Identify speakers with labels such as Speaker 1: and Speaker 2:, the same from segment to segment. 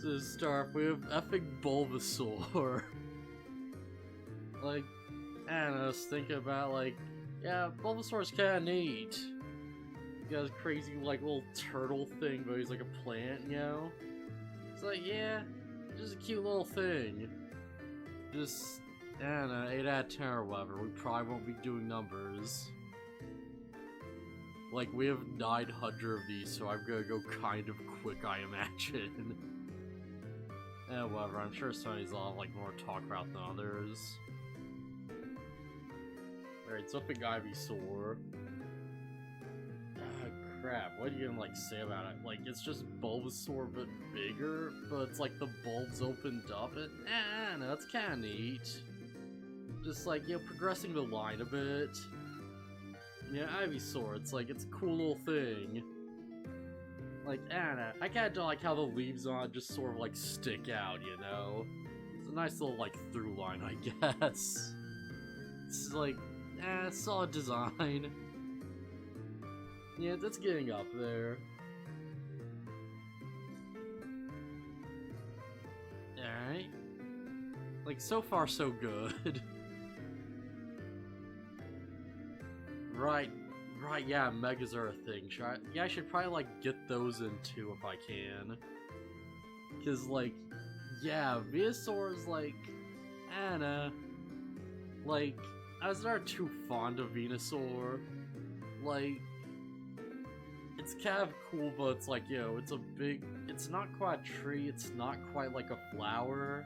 Speaker 1: To start, we have epic Bulbasaur. Like, and I was thinking about, like, yeah, Bulbasaur's kinda neat. He got a crazy, like, little turtle thing, but he's like a plant, you know? It's like, yeah, just a cute little thing. Just, I don't know, 8 out of 10 or whatever. We probably won't be doing numbers. Like, we have 900 of these, so I'm gonna go kind of quick, I imagine. Whatever, I'm sure some of these will have, like, more to talk about than others. Alright, so big Ivysaur. Ah, crap, what are you gonna, like, say about it? Like, it's just Bulbasaur, but bigger? But it's like the bulbs opened up, and I don't know, it's kinda neat. Just, like, you know, progressing the line a bit. Yeah, Ivysaur, it's like, it's a cool little thing. Like, I don't know, I kinda don't like how the leaves on it just sort of, like, stick out, you know? It's a nice little, like, through line, I guess. It's like, solid design. Yeah, that's getting up there. Alright. Like, so far so good. Right, yeah, Megas are a thing. Yeah, I should probably, like, get those in too if I can. Cause, like, yeah, Venusaur's, like, I don't know. Like, I was never too fond of Venusaur. Like, it's kind of cool, but it's like, you know, it's not quite a tree, it's not quite like a flower.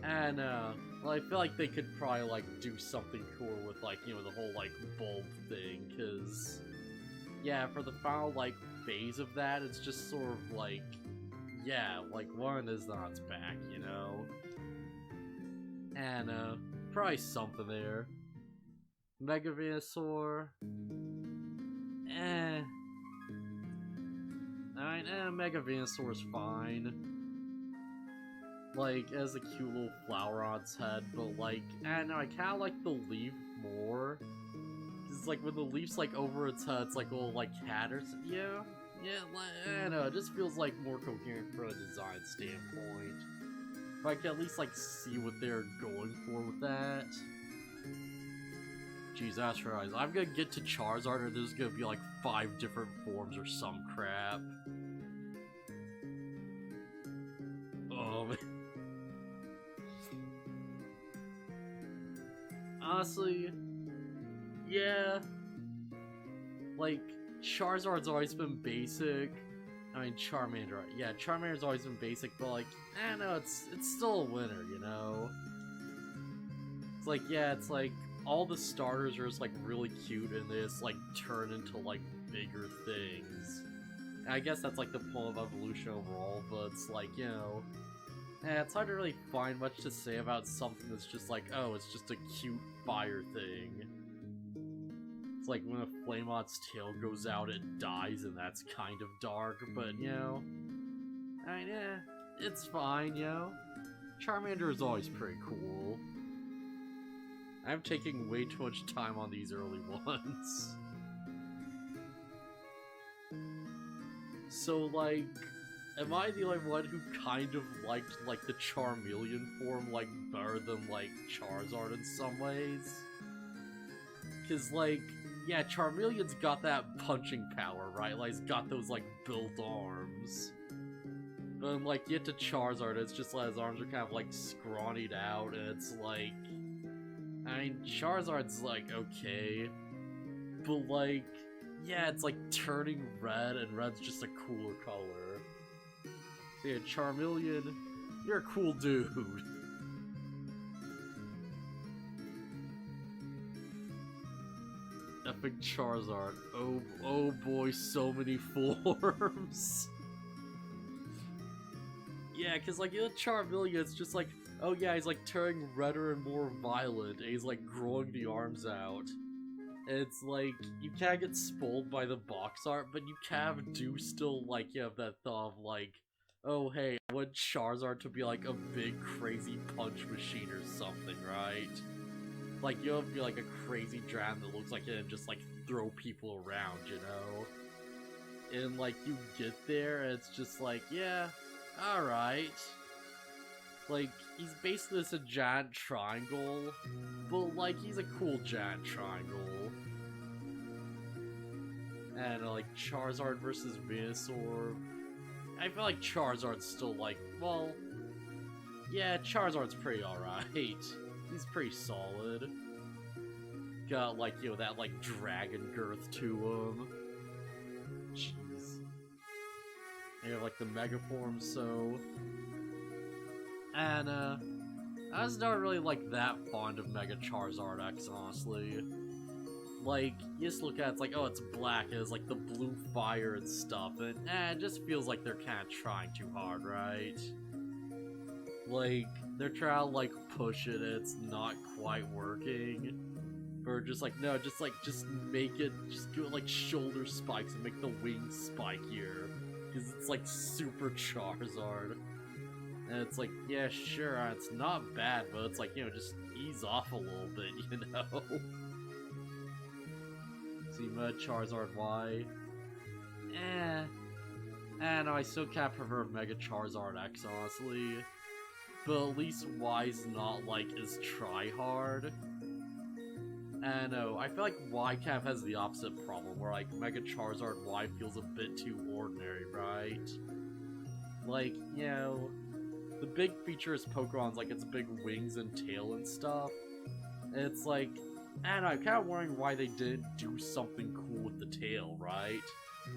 Speaker 1: And, well, I feel like they could probably, like, do something cool with, like, you know, the whole, like, bulb thing, because, yeah, for the final, like, phase of that, it's just sort of, like, yeah, like, one is on its back, you know? And, probably something there. Mega Venusaur. Alright, Mega Venusaur's fine. Like, as a cute little flower on its head, but like, I don't know, I kinda like the leaf more. Cause like, when the leaf's like over its head, it's like a little like cat or something. Yeah, like, I don't know, it just feels like more coherent from a design standpoint. If I can at least like see what they're going for with that. Jeez, that's right. I'm gonna get to Charizard and there's gonna be like 5 different forms or some crap. Oh man. Honestly, yeah. Like, Charizard's always been basic. I mean, Charmander, yeah, Charmander's always been basic, but like, I don't know, it's still a winner, you know? It's like, yeah, it's like, all the starters are just like really cute and they just like turn into like bigger things. And I guess that's like the point of evolution overall, but it's like, you know, it's hard to really find much to say about something that's just like, oh, it's just a cute fire thing. It's like when a Flamemont's tail goes out, it dies, and that's kind of dark, but, you know, I mean, yeah, it's fine, you know? Charmander is always pretty cool. I'm taking way too much time on these early ones. So, like, am I the only one who kind of liked, like, the Charmeleon form, like, better than, like, Charizard in some ways? Because, like, yeah, Charmeleon's got that punching power, right? Like, he's got those, like, built arms. But then, like, you get to Charizard, it's just like his arms are kind of, like, scrawnied out, and it's like... I mean, Charizard's, like, okay. But, like, yeah, it's, like, turning red, and red's just a cooler color. So, yeah, Charmeleon, you're a cool dude. Epic Charizard. Oh boy, so many forms. Yeah, because, like, Charmeleon, it's just like, oh yeah, he's like turning redder and more violent, and he's like growing the arms out. And it's like, you kinda get spoiled by the box art, but you kind of do still, like, you have that thought of like, oh hey, I want Charizard to be like a big crazy punch machine or something, right? Like, you have to be like a crazy dragon that looks like it and just like throw people around, you know? And like, you get there and it's just like, yeah, alright. Like, he's basically just a giant triangle, but, like, he's a cool giant triangle. And, like, Charizard versus Venusaur. I feel like Charizard's still, like, well... Yeah, Charizard's pretty alright. He's pretty solid. Got, like, you know, that, like, dragon girth to him. Jeez. And you have, like, the Mega Form, so... And, I was not really, like, that fond of Mega Charizard X, honestly. Like, you just look at it, it's like, oh, it's black, and it's, like, the blue fire and stuff, and, it just feels like they're kind of trying too hard, right? Like, they're trying to, like, push it, and it's not quite working. Or just, like, no, just make it, just do it, like, shoulder spikes and make the wings spikier. Because it's, like, super Charizard. And it's like, yeah, sure, it's not bad, but it's like, you know, just ease off a little bit, you know? See, Mud Charizard Y. No, I still can't prefer Mega Charizard X, honestly. But at least Y's not, like, as try-hard. And no, I feel like Y Cap has the opposite problem, where, like, Mega Charizard Y feels a bit too ordinary, right? Like, you know... The big feature is Pokemon's, like, its big wings and tail and stuff. And it's like, I don't know, I'm kind of wondering why they didn't do something cool with the tail, right?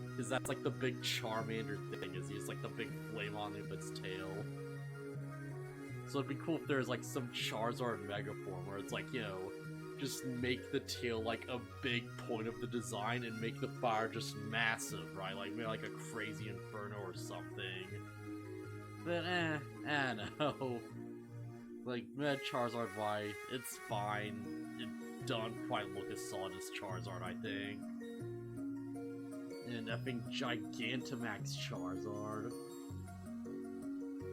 Speaker 1: Because that's, like, the big Charmander thing, is he's, like, the big flame on its tail. So it'd be cool if there's, like, some Charizard Mega Form where it's like, you know, just make the tail, like, a big point of the design and make the fire just massive, right? Like, maybe, like, a crazy Inferno or something. But, no. Like, Charizard Y, it's fine. It doesn't quite look as solid as Charizard, I think. And effing Gigantamax Charizard.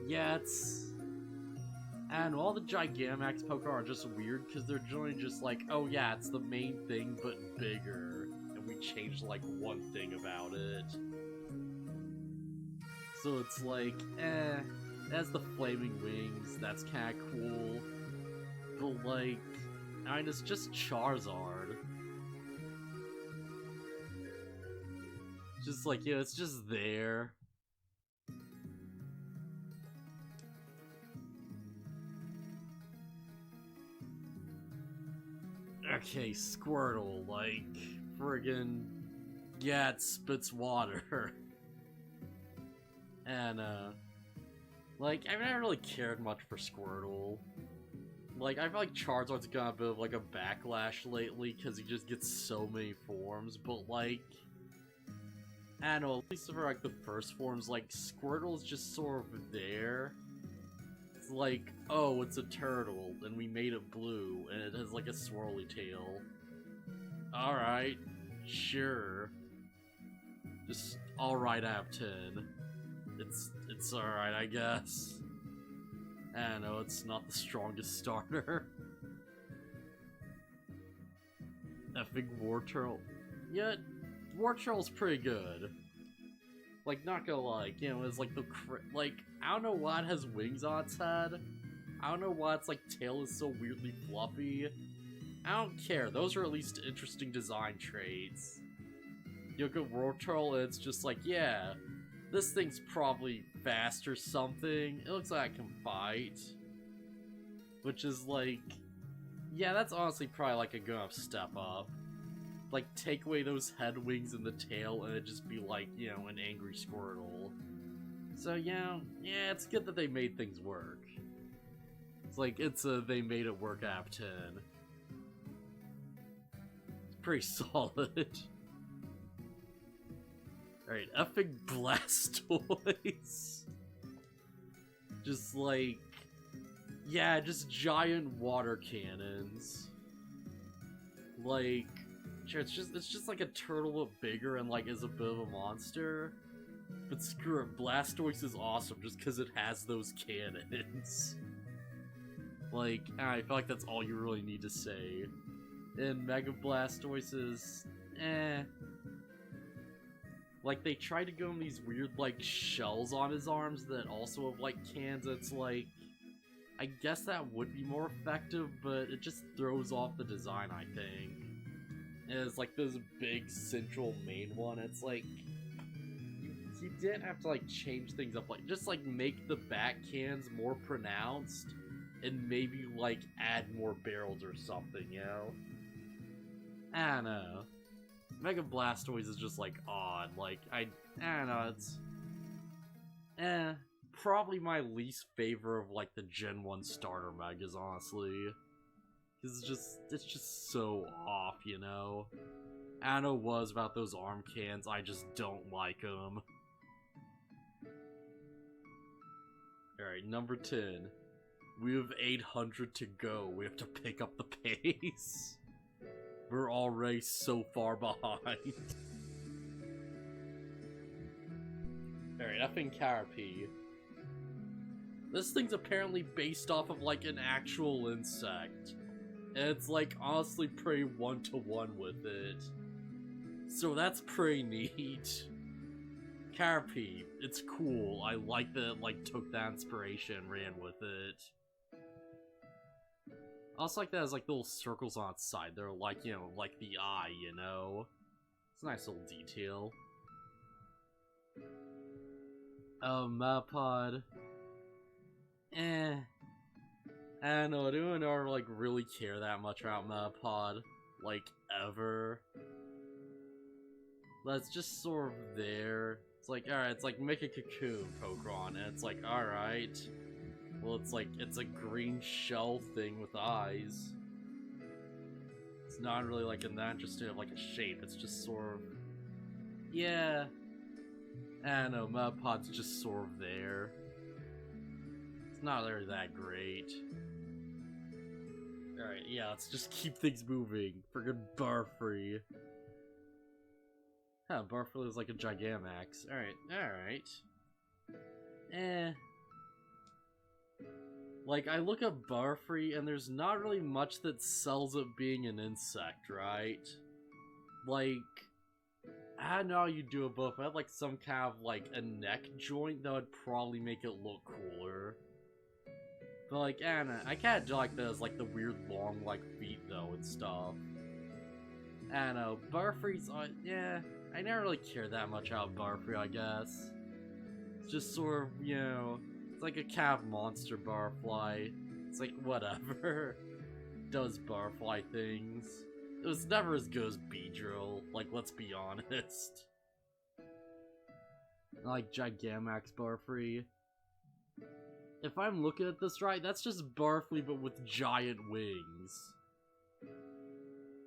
Speaker 1: Yeah, it's... And all the Gigantamax Pokemon are just weird, because they're generally just like, oh yeah, it's the main thing, but bigger. And we changed, like, one thing about it. So it's like, it has the flaming wings, that's kinda cool. But like, I mean, it's just Charizard. Just like, yeah, it's just there. Okay, Squirtle, like, friggin', yeah, it spits water. And, like, I've never really cared much for Squirtle. Like, I feel like Charizard's got a bit of, like, a backlash lately, because he just gets so many forms, but, like, I don't know, at least for, like, the first forms, like, Squirtle's just sort of there. It's like, oh, it's a turtle, and we made it blue, and it has, like, a swirly tail. Alright, sure. Just alright out of 10. It's alright, I guess. I don't know, it's not the strongest starter. Effing Wartortle. Yeah, Wartortle's pretty good. Like, not gonna lie, you know, it's like the like, I don't know why it has wings on its head. I don't know why its, like, tail is so weirdly fluffy. I don't care, those are at least interesting design traits. You look at Wartortle, and it's just like, yeah, this thing's probably fast or something. It looks like I can fight. Which is like... Yeah, that's honestly probably like a good enough step up. Like, take away those head wings and the tail, and it'd just be like, you know, an angry Squirtle. So, yeah, it's good that they made things work. It's like, it's a they made it work out of 10. It's pretty solid. Alright, effing Blastoise. Just like... Yeah, just giant water cannons. Like... Sure, it's just like a turtle but bigger and like is a bit of a monster. But screw it, Blastoise is awesome just because it has those cannons. Like, I feel like that's all you really need to say. And Mega Blastoise is... Like, they tried to give him these weird, like, shells on his arms that also have, like, cans. It's like, I guess that would be more effective, but it just throws off the design, I think. And it's like this big central main one. It's like, you didn't have to, like, change things up. Like, just, like, make the back cans more pronounced and maybe, like, add more barrels or something, you know? I don't know. Mega Blastoise is just, like, odd. Like, I don't know, it's... Probably my least favorite of, like, the Gen 1 starter Megas, honestly. It's just so off, you know? I don't know what it was about those arm cans, I just don't like them. Alright, number 10. We have 800 to go. We have to pick up the pace. We're already so far behind. Alright, effing Caterpie. This thing's apparently based off of, like, an actual insect. And it's, like, honestly pretty one-to-one with it. So that's pretty neat. Caterpie, it's cool. I like that it, like, took that inspiration and ran with it. I also like that it has, like, little circles on its side. They're like, you know, like the eye, you know? It's a nice little detail. Oh, Metapod. I don't know, I don't ever, like, really care that much about Metapod. Like, ever. But it's just sort of there. It's like, alright, it's like, make a cocoon, Pokemon, and it's like, alright. Well, it's like, it's a green shell thing with eyes. It's not really, like, that interesting of, like, a shape, it's just sort of... Yeah. I don't know, Metapod's just sort of there. It's not really that great. Alright, yeah, let's just keep things moving. Friggin' Barfree. Huh, Barfree is like a Gigamax. Alright. Like, I look at Barfree, and there's not really much that sells it being an insect, right? Like, I don't know how you do it, but if I had, like, some kind of, like, a neck joint, that would probably make it look cooler. But, like, I don't know, I kinda do like those, like, the weird long, like, feet, though, and stuff. I don't know, Barfree's, yeah, I never really care that much about Barfree, I guess. It's just sort of, you know, it's like a kind of monster Barfly. It's like, whatever. Does Barfly things. It was never as good as Beedrill, like, let's be honest. I like Gigamax Barfree. If I'm looking at this right, that's just Barfree but with giant wings.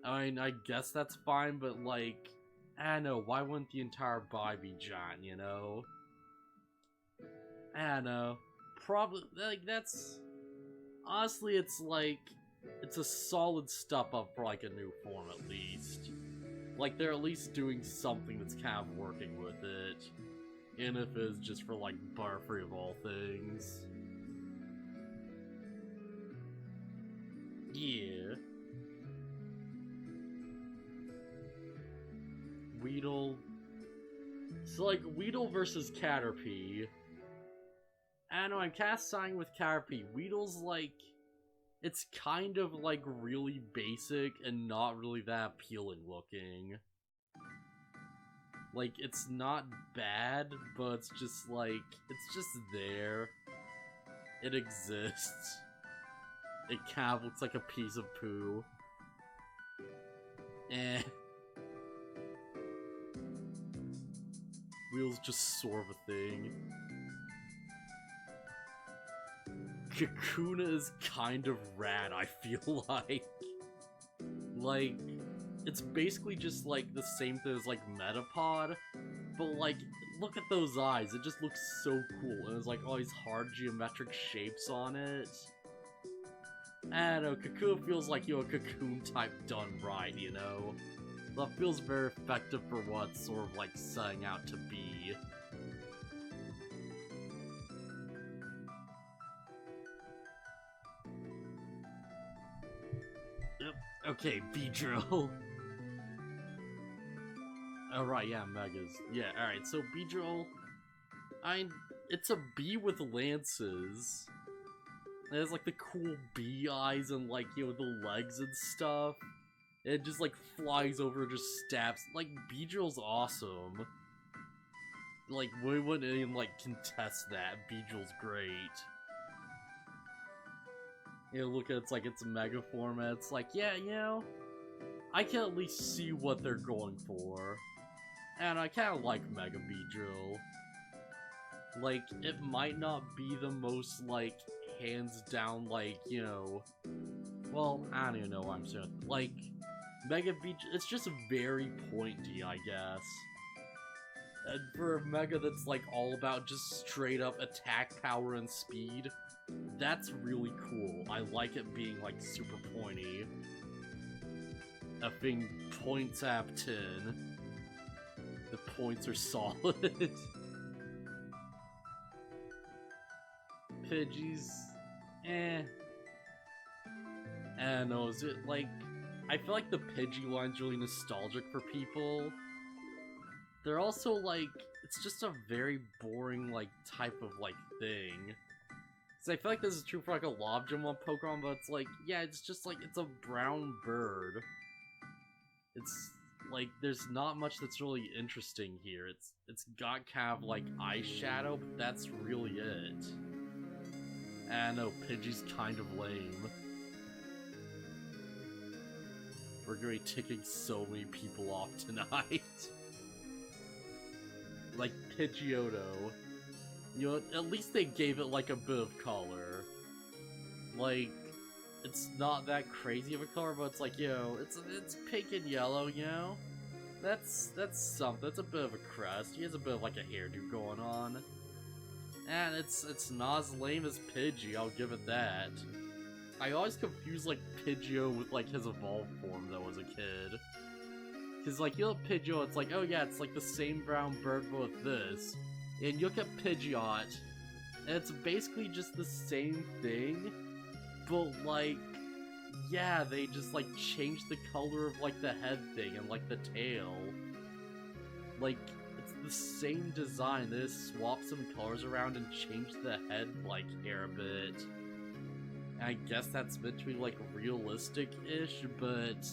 Speaker 1: I mean, I guess that's fine, but like, I don't know, why wouldn't the entire body be giant, you know? I don't know. Probably, like, that's... Honestly, it's like... It's a solid step up for, like, a new form, at least. Like, they're at least doing something that's kind of working with it. Even if it's just for, like, Barfree of all things. Yeah. Weedle. So, like, Weedle versus Caterpie. I don't know, I'm kind of siding with Caterpie. Weedle's, like... It's kind of, like, really basic and not really that appealing looking. Like, it's not bad, but it's just, like, it's just there. It exists. It kind of looks like a piece of poo. Wheel's just sort of a thing. Kakuna is kind of rad, I feel like. Like, it's basically just, like, the same thing as, like, Metapod, but, like, look at those eyes, it just looks so cool, and there's, like, all these hard geometric shapes on it. I don't know, Kakuna feels like, you know, a Cocoon type done right, you know? That feels very effective for what it's sort of, like, setting out to be. Okay, Beedrill. Oh, right, yeah, Megas. Yeah, alright, so Beedrill, it's a bee with lances. It has, like, the cool bee eyes and, like, you know, the legs and stuff. It just, like, flies over and just stabs. Like, Beedrill's awesome. Like, we wouldn't even, like, contest that. Beedrill's great. You know, look at it's like it's a mega format. It's like, yeah, you know, I can at least see what they're going for. And I kind of like Mega Beedrill. Like, it might not be the most, like, hands down, like, you know... Well, I don't even know what I'm saying. Like, Mega Beedrill, it's just very pointy, I guess. And for a Mega that's, like, all about just straight up attack power and speed, that's really cool. I like it being, like, super pointy. Effing points app 10. The points are solid. Pidgeys, I don't know, is it like... I feel like the Pidgey line's really nostalgic for people. They're also like... It's just a very boring, like, type of, like, thing. So I feel like this is true for, like, a Logjamon Pokemon, but it's like, yeah, it's just like, it's a brown bird. It's... like, there's not much that's really interesting here. It's got kind of, like, eyeshadow, but that's really it. I know, Pidgey's kind of lame. We're gonna be ticking so many people off tonight. Like, Pidgeotto. You know, at least they gave it, like, a bit of color. Like, it's not that crazy of a color, but it's like, you know, it's pink and yellow, you know? That's something. That's a bit of a crest. He has a bit of, like, a hairdo going on. And it's not as lame as Pidgey, I'll give it that. I always confuse, like, Pidgeot with, like, his evolved form, though, as a kid. Because, like, you look at Pidgeot, it's like, oh yeah, it's like the same brown bird, but with this. And you look at Pidgeot, and it's basically just the same thing, but, like, yeah, they just, like, changed the color of, like, the head thing and, like, the tail. Like, it's the same design. They just swapped some colors around and changed the head, like, hair a bit. And I guess that's meant to be, like, realistic-ish, but...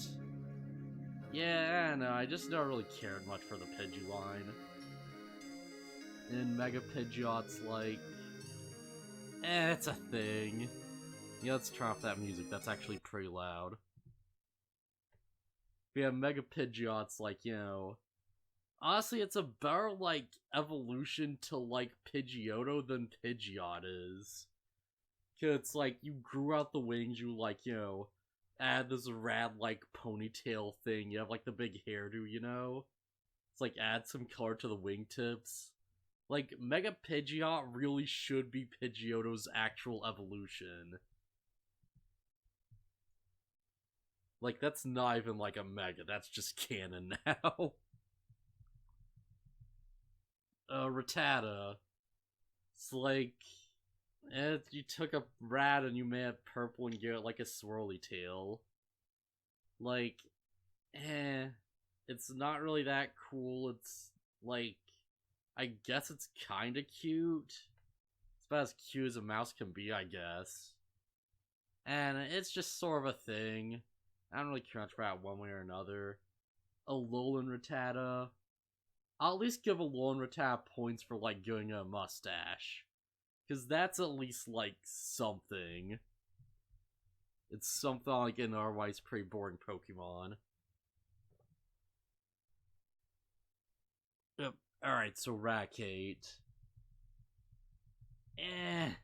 Speaker 1: yeah, I don't know, I just never really cared much for the Pidgey line. And Mega Pidgeot's like... it's a thing. Yeah, let's turn off that music, that's actually pretty loud. But yeah, Mega Pidgeot's like, you know... honestly, it's a better, like, evolution to, like, Pidgeotto than Pidgeot is. Cause it's like, you grew out the wings, you, like, you know, add this rad, like, ponytail thing, you have, like, the big hairdo, you know? It's like, add some color to the wingtips. Like, Mega Pidgeot really should be Pidgeotto's actual evolution. Like, that's not even, like, a Mega, that's just canon now. Rattata. It's like... you took a rat and you made it purple and gave it like a swirly tail. Like, it's not really that cool. It's like, I guess it's kinda cute. It's about as cute as a mouse can be, I guess. And it's just sort of a thing. I don't really care much about it one way or another. Alolan Rattata. I'll at least give Alolan Rattata points for, like, giving a mustache. Because that's at least, like, something. It's something like an otherwise pretty boring Pokemon. Yep. Alright, so Rackate. I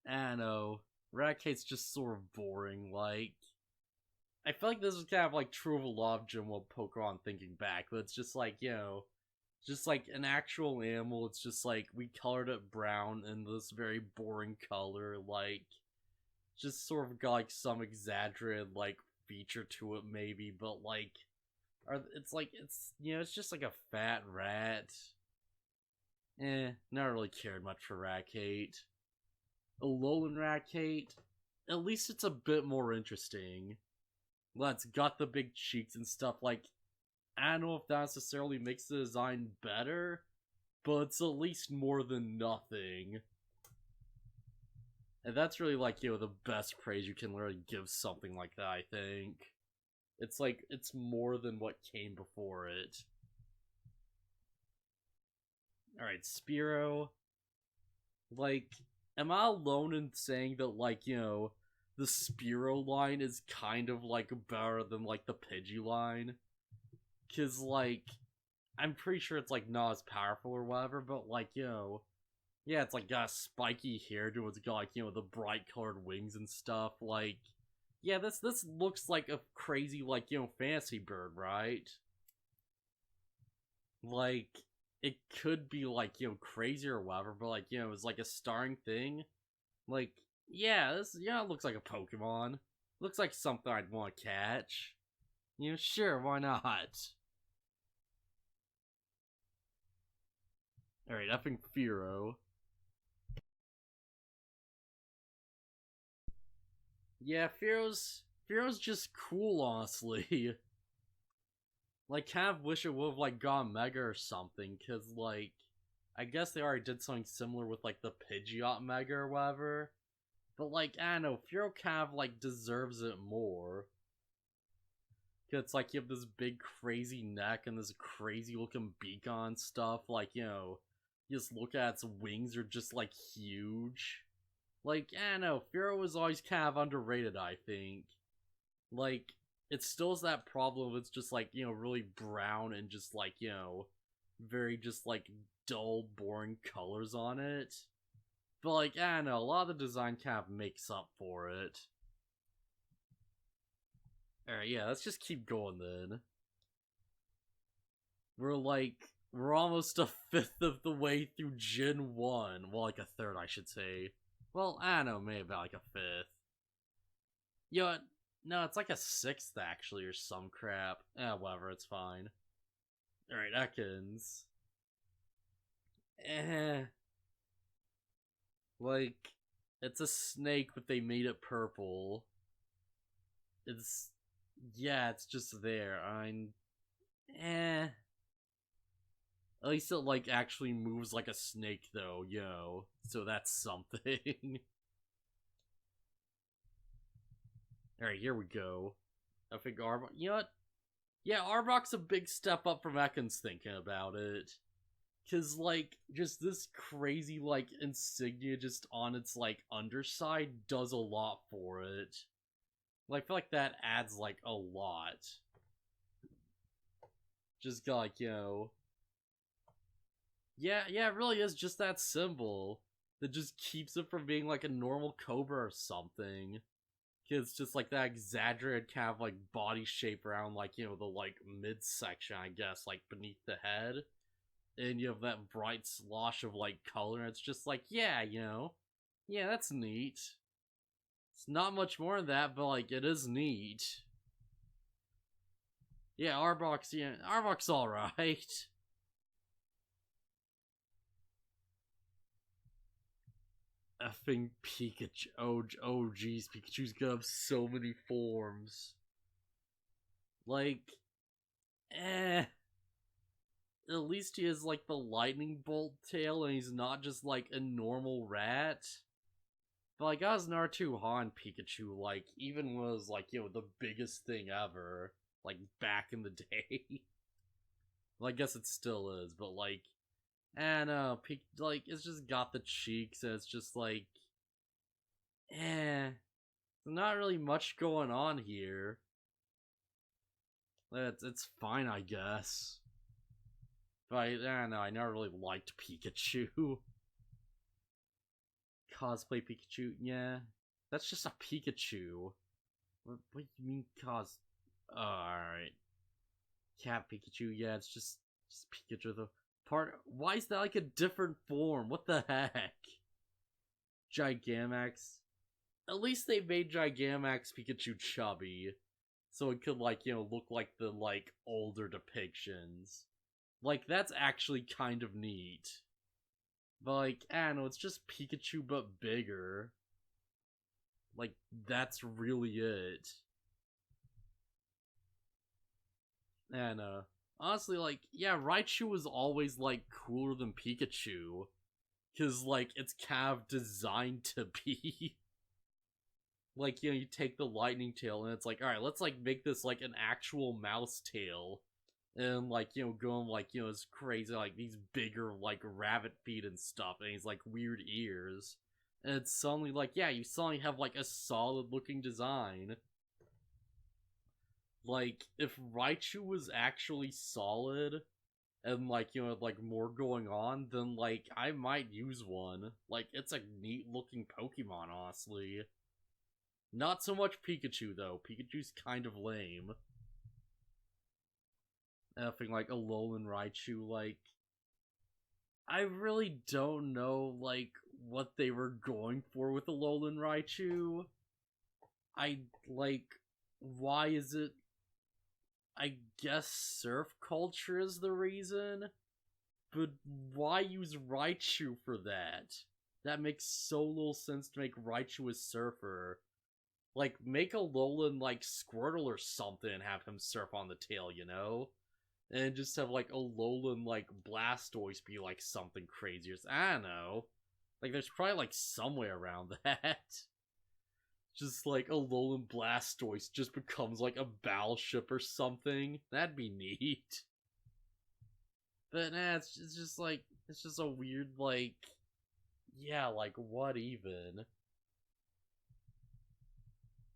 Speaker 1: don't know. Rackate's just sort of boring, like... I feel like this is kind of, like, true of a lot of Digimon Pokemon thinking back, but it's just like, you know... just like an actual animal, it's just like we colored it brown in this very boring color, like just sort of got like some exaggerated like feature to it maybe, but like it's like it's, you know, it's just like a fat rat. Never really cared much for Rackate. Alolan Rackate, at least it's a bit more interesting. Well, it's got the big cheeks and stuff, like I don't know if that necessarily makes the design better, but it's at least more than nothing. And that's really like, the best praise you can really give something like that, I think. It's like, it's more than what came before it. Alright, Spearow. Like, am I alone in saying that, like, the Spearow line is kind of, like, better than, like, the Pidgey line? Cause, like, I'm pretty sure it's, like, not as powerful or whatever, but, like, yeah, it's, like, got a spiky hairdo, it's got, like, the bright colored wings and stuff, like, yeah, this looks like a crazy, like, fantasy bird, right? Like, it could be, like, crazy or whatever, but, like, it's, like, a starring thing. Like, yeah, this, it looks like a Pokemon. Looks like something I'd want to catch. Sure, why not? Alright, effing Fearow. Yeah, Fearow's just cool, honestly. Like, kind of wish it would've, like, gone Mega or something, cause, like, I guess they already did something similar with, like, the Pidgeot Mega or whatever. But, like, I don't know, Fearow kind of, like, deserves it more. Cause it's like you have this big crazy neck and this crazy looking beak on stuff, like, you just look at its wings are just, like, huge. Like, I don't know, Fearow was always kind of underrated, I think. Like, it still has that problem, it's just, like, really brown and just, like, very just, like, dull, boring colors on it. But, like, I don't know, a lot of the design kind of makes up for it. Alright, yeah, let's just keep going then. We're almost a fifth of the way through Gen 1. Well, like a third, I should say. Well, I don't know, maybe about like a fifth. No, it's like a sixth actually, or some crap. Whatever, it's fine. Alright, Ekans. Like, it's a snake, but they made it purple. Yeah, it's just there. At least it, like, actually moves like a snake, though, so that's something. Alright, here we go. I think Arbok, you know what? Yeah, Arbok's a big step up from Ekans thinking about it. Cause, like, just this crazy, like, insignia just on its, like, underside does a lot for it. Like, I feel like that adds, like, a lot. Just, like, yeah, it really is just that symbol that just keeps it from being, like, a normal cobra or something. It's just, like, that exaggerated kind of, like, body shape around, like, the, like, midsection, I guess, like, beneath the head. And you have that bright slosh of, like, color, and it's just like, yeah, yeah, that's neat. It's not much more than that, but, like, it is neat. Yeah, Arbok's alright. Effing Pikachu. Oh, geez, Pikachu's gonna have so many forms. Like, At least he has, like, the lightning bolt tail, and he's not just, like, a normal rat. But, like, as Naruto Han Pikachu, like, even was, like, the biggest thing ever, like, back in the day. Well, I guess it still is, but, like, I don't know, like, it's just got the cheeks, and it's just, like, there's not really much going on here. It's fine, I guess. But I don't know, I never really liked Pikachu. Cosplay Pikachu, yeah. That's just a Pikachu. What do you mean alright. Cat Pikachu, yeah, it's just Pikachu. Why is that like a different form? What the heck? Gigamax. At least they made Gigamax Pikachu chubby. So it could, like, look like the, like, older depictions. Like, that's actually kind of neat. But, like, I don't know, it's just Pikachu but bigger. Like, that's really it. I don't know. honestly, like, yeah, Raichu was always, like, cooler than Pikachu. Because, like, it's kind of designed to be. Like, you take the lightning tail, and it's like, alright, let's, like, make this, like, an actual mouse tail. And, like, going, like, it's crazy, like, these bigger, like, rabbit feet and stuff, and he's, like, weird ears. And it's suddenly, like, yeah, you suddenly have, like, a solid-looking design. Like, if Raichu was actually solid, and, like, like, more going on, then, like, I might use one. Like, it's a neat-looking Pokemon, honestly. Not so much Pikachu, though. Pikachu's kind of lame. Effing, like, Alolan Raichu, like... I really don't know, like, what they were going for with Alolan Raichu. Why is it... I guess surf culture is the reason? But why use Raichu for that? That makes so little sense to make Raichu a surfer. Like, make Alolan, like, Squirtle or something and have him surf on the tail, And just have, like, Alolan, like, Blastoise be, like, something crazier. I don't know. Like, there's probably, like, some way around that. Just, like, Alolan Blastoise just becomes, like, a battleship or something. That'd be neat. But, nah, it's just, like, it's just a weird, like... Yeah, like, what even?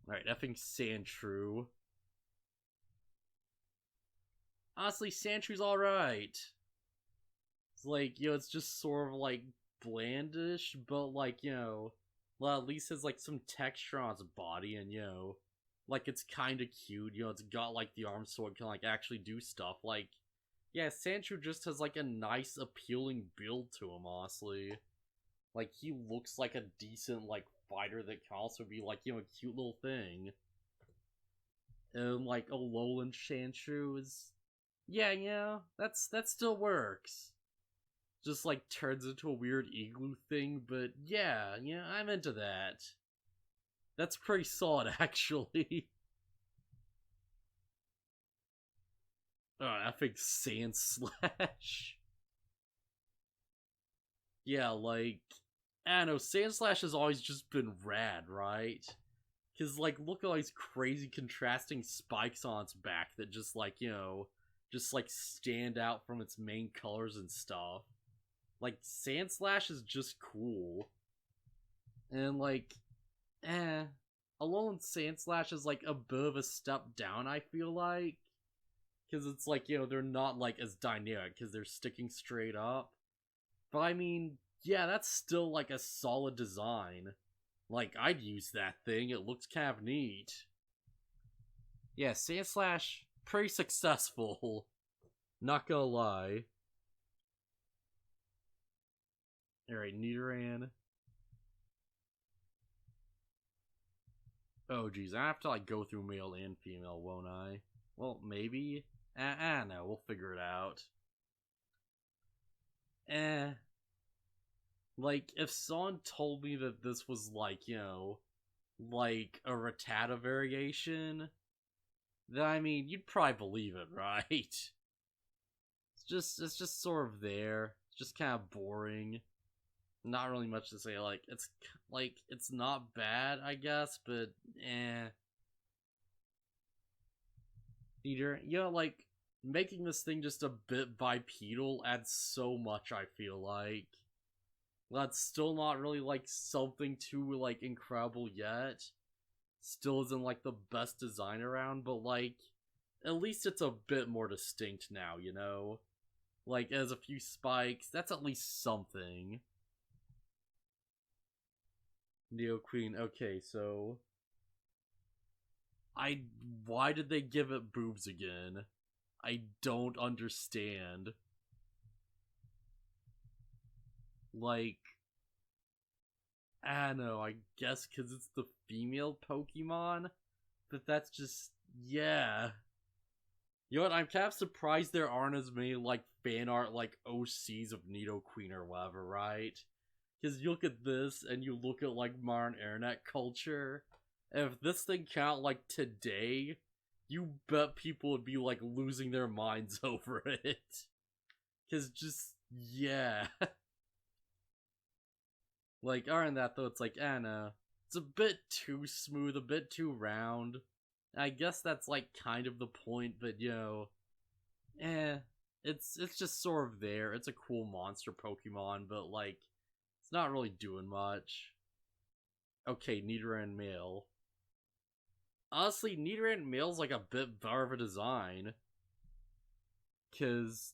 Speaker 1: Alright, effing Sandshrew. Honestly, Sandshrews alright. It's like, it's just sort of, like, blandish, but, like, well, at least has, like, some texture on its body, and, like, it's kinda cute, it's got, like, the arms so it can, like, actually do stuff. Like, yeah, Sandshrew just has, like, a nice, appealing build to him, honestly. Like, he looks like a decent, like, fighter that can also be, like, a cute little thing. And, like, Alolan Sandshrew is... Yeah, that still works. Just, like, turns into a weird igloo thing, but yeah, I'm into that. That's pretty solid, actually. Oh, epic Sandslash. Yeah, like, I don't know, Sandslash has always just been rad, right? Because, like, look at all these crazy contrasting spikes on its back that just, like, just, like, stand out from its main colors and stuff. Like, Sandslash is just cool. And, like, Alolan Sandslash is, like, a bit of a step down, I feel like. Because it's, like, they're not, like, as dynamic, because they're sticking straight up. But, I mean, yeah, that's still, like, a solid design. Like, I'd use that thing, it looks kind of neat. Yeah, Sandslash, pretty successful. Not gonna lie. Alright, Nidoran. Oh, geez, I have to, like, go through male and female, won't I? Well, maybe? I don't know, we'll figure it out. Like, if someone told me that this was, like, like, a Rattata variation, then, I mean, you'd probably believe it, right? It's just sort of there. It's just kind of boring. Not really much to say. Like, it's not bad, I guess, but, Either, like, making this thing just a bit bipedal adds so much, I feel like. That's still not really, like, something too, like, incredible yet. Still isn't, like, the best design around, but, like, at least it's a bit more distinct now, Like, it has a few spikes, that's at least something. Neo Queen, okay, so... Why did they give it boobs again? I don't understand. Like... I don't know, I guess because it's the female Pokemon? But that's just... yeah. You know what, I'm kind of surprised there aren't as many, like, fan art, like, OCs of Nidoqueen or whatever, right? Because you look at this, and you look at, like, modern internet culture, and if this thing came out, like, today, you bet people would be like losing their minds over it. Cause just, yeah. Like, other than that though, it's like, no. It's a bit too smooth, a bit too round. I guess that's like kind of the point, but it's just sort of there. It's a cool monster Pokemon, but like, it's not really doing much. Okay, Nidoran male. Honestly, Nidoran male's like a bit better of a design. Cause,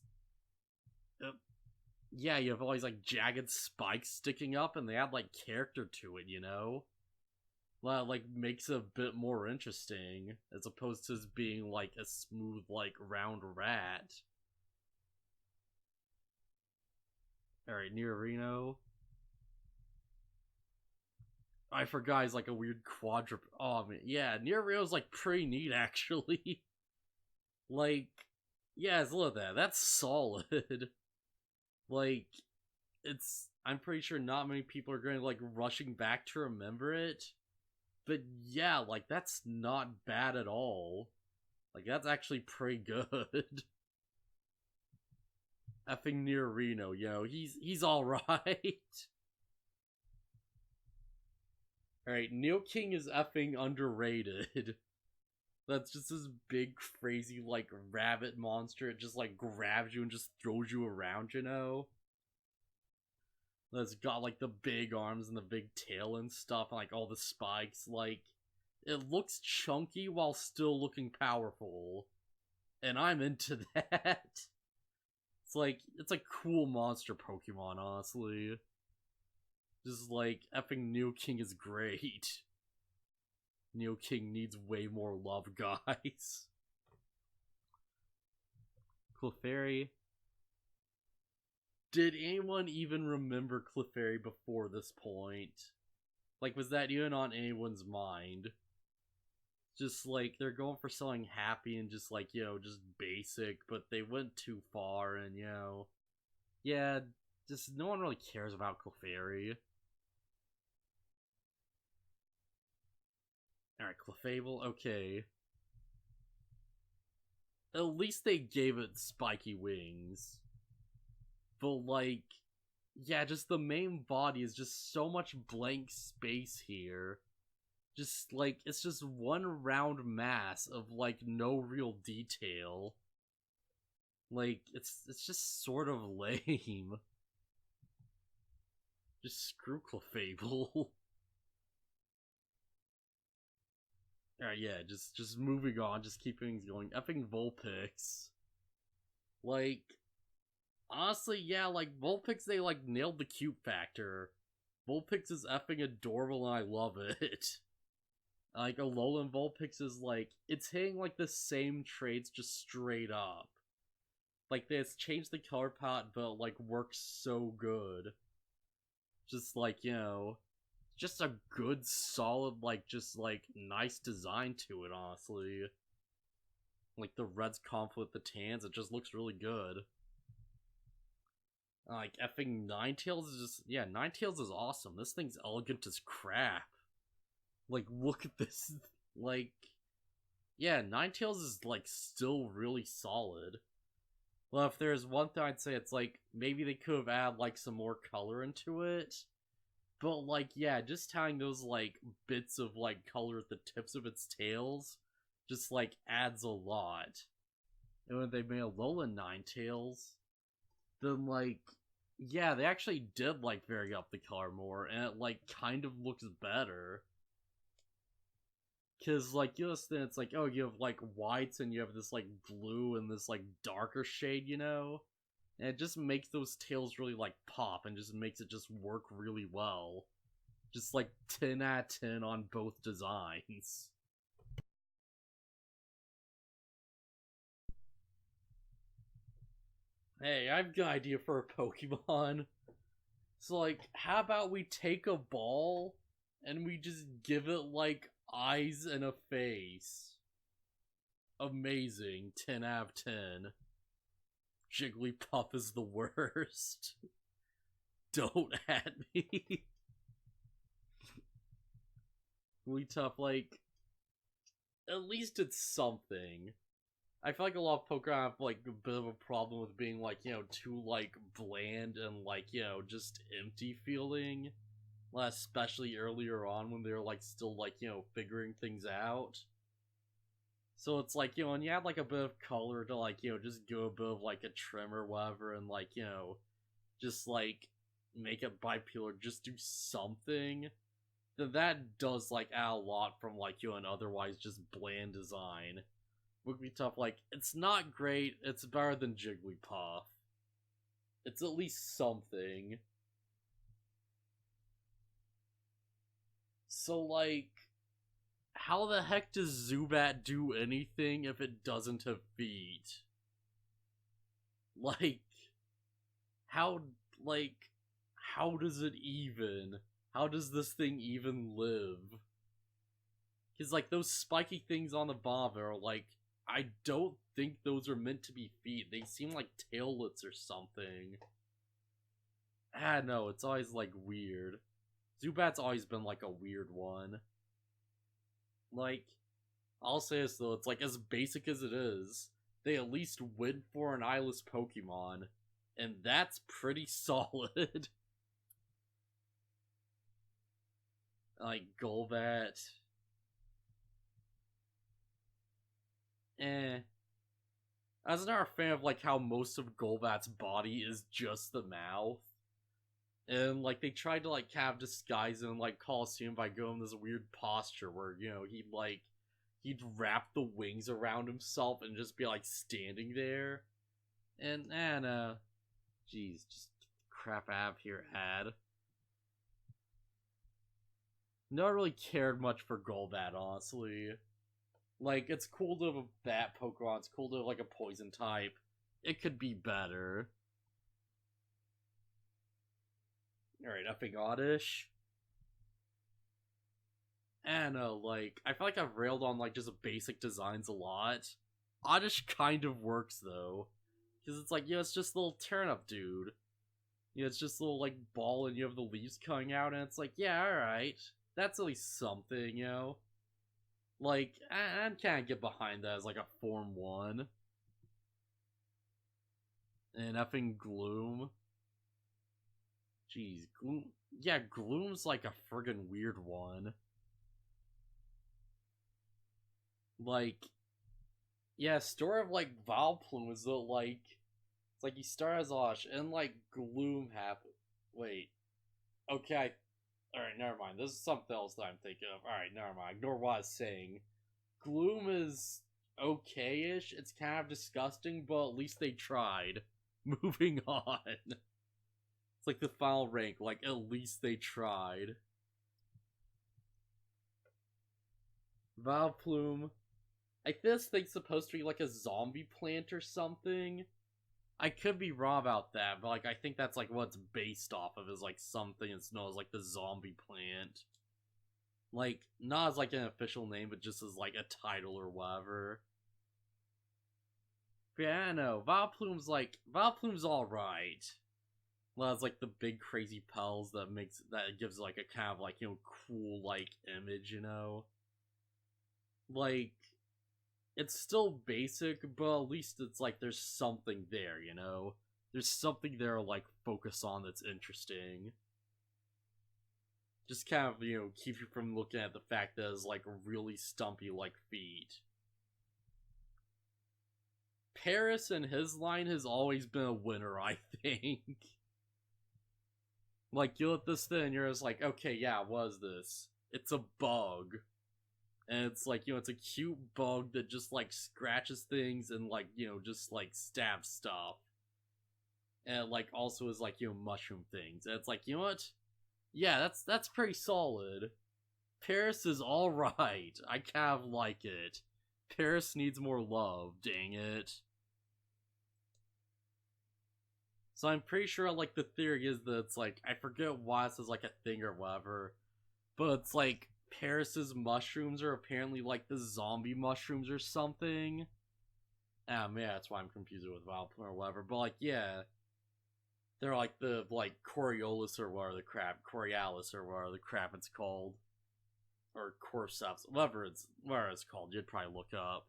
Speaker 1: yeah, you have all these like jagged spikes sticking up, and they add like character to it, you know? Like makes it a bit more interesting as opposed to being like a smooth like round rat. All right, Nidorino. I forgot he's like a weird quadruped. Oh man, yeah, Nidorino's like pretty neat actually. Like, yeah, it's look at that. That's solid. Like, it's. I'm pretty sure not many people are going to like rushing back to remember it. But yeah, like that's not bad at all. Like that's actually pretty good. Effing Nidorino, he's all right. All right, Neo King is effing underrated. That's just this big, crazy, like rabbit monster. It just like grabs you and just throws you around, you know. That's got like the big arms and the big tail and stuff, and like all the spikes. Like, it looks chunky while still looking powerful, and I'm into that. It's like, it's a cool monster Pokemon, honestly. Just like, effing Neo King is great. Neo King needs way more love, guys. Clefairy. Did anyone even remember Clefairy before this point? Like, was that even on anyone's mind? Just like, they're going for something happy and just like, just basic, but they went too far and, yeah, just no one really cares about Clefairy. Alright, Clefable, okay. At least they gave it spiky wings. But like, yeah, just the main body is just so much blank space here. Just like, it's just one round mass of like no real detail. Like, it's just sort of lame. Just screw Clefable. Alright, yeah, just moving on, just keep things going. Effing Vulpix. Like, honestly, yeah, like, Vulpix, they, like, nailed the cute factor. Vulpix is effing adorable and I love it. Like, Alolan Vulpix is, like, it's hitting, like, the same traits just straight up. Like, it's changed the color palette, but, like, works so good. Just, like, just a good, solid, like, just, like, nice design to it, honestly. Like, the reds conflict the tans, it just looks really good. Like, effing Ninetales is just, yeah, Ninetales is awesome. This thing's elegant as crap. Like, look at this. Like, yeah, Ninetales is, like, still really solid. Well, if there's one thing I'd say, it's like, maybe they could have added, like, some more color into it. But, like, yeah, just having those, like, bits of, like, color at the tips of its tails just, like, adds a lot. And when they made Alolan Ninetales, then, like, yeah, they actually did, like, vary up the color more, and it, like, kind of looks better. Because, like, it's like, oh, you have, like, whites, and you have this, like, blue and this, like, darker shade, And it just makes those tails really, like, pop, and just makes it just work really well. Just, like, 10 out of 10 on both designs. Hey, I've got an idea for a Pokemon. So, like, how about we take a ball, and we just give it, like, eyes and a face? Amazing. 10 out of 10. Jigglypuff is the worst. Don't at me. Really tough, like, at least it's something. I feel like a lot of Pokemon have like a bit of a problem with being like, too like bland and like, just empty feeling. Especially earlier on when they're like still like, figuring things out. So it's like, and you add like a bit of color to like, just go a bit of like a trim or whatever and like, just like make it bipolar, just do something. Then that does like add a lot from like, an otherwise just bland design. Would be tough. Like, it's not great, it's better than Jigglypuff. It's at least something. So, like, how the heck does Zubat do anything if it doesn't have feet? Like, how, how does it even? How does this thing even live? Because, like, those spiky things on the bottom are, like, I don't think those are meant to be feet. They seem like taillets or something. No, it's always, like, weird. Zubat's always been, like, a weird one. Like, I'll say this, though, it's, like, as basic as it is, they at least went for an eyeless Pokemon, and that's pretty solid. Like, Golbat. I was never a fan of like how most of Golbat's body is just the mouth. And like they tried to like have disguise in like Coliseum by going this weird posture where, he'd wrap the wings around himself and just be like standing there. And jeez, just crap I have here ad. No one really cared much for Golbat, honestly. Like, it's cool to have a bat Pokemon, it's cool to have, like, a poison type. It could be better. Alright, upping Oddish. And, like, I feel like I've railed on, like, just basic designs a lot. Oddish kind of works, though. Because it's like, it's just a little turnip dude. It's just a little, like, ball and you have the leaves coming out, and it's like, yeah, alright. That's at least something, Like, I can't get behind that as, like, a Form 1. And effing Gloom. Jeez, Gloom. Yeah, Gloom's, like, a friggin' weird one. Like, yeah, story of, like, Vileplume is that, like, it's like you start as Osh, and, like, Gloom happens. Wait. Okay, alright, never mind. This is something else that I'm thinking of. Alright, never mind. Ignore what I was saying. Gloom is okay-ish. It's kind of disgusting, but at least they tried. Moving on. It's like the final rank. Like, at least they tried. Vileplume. I think this thing's supposed to be like a zombie plant or something. I could be wrong about that, but like I think that's like what it's based off of, is like something that's known as like the zombie plant. Like, not as like an official name, but just as like a title or whatever. But yeah, I don't know. Vileplume's alright. Well, it's like the big crazy petals that gives like a kind of like, cool like image, Like, it's still basic, but at least it's like there's something there, There's something there like focus on that's interesting. Just kind of, keep you from looking at the fact that it's like really stumpy like feet. Paris and his line has always been a winner, I think. Like, you look at this thing and you're just like, okay, yeah, what is this? It's a bug. And it's like, it's a cute bug that just, like, scratches things and, like, just, like, stabs stuff. And it, like, also is, like, mushroom things. And it's like, you know what? Yeah, that's pretty solid. Paris is alright. I kind of like it. Paris needs more love, dang it. So I'm pretty sure, like, the theory is that it's, like, I forget why this is, like, a thing or whatever, but it's, like, Paris's mushrooms are apparently, like, the zombie mushrooms or something. Yeah, that's why I'm confused with Vileplume or whatever, but, like, yeah. They're, like, the, like, Coriolis or whatever the crap, Coriolis or whatever the crap it's called. or Cordyceps, whatever it's called, you'd probably look up.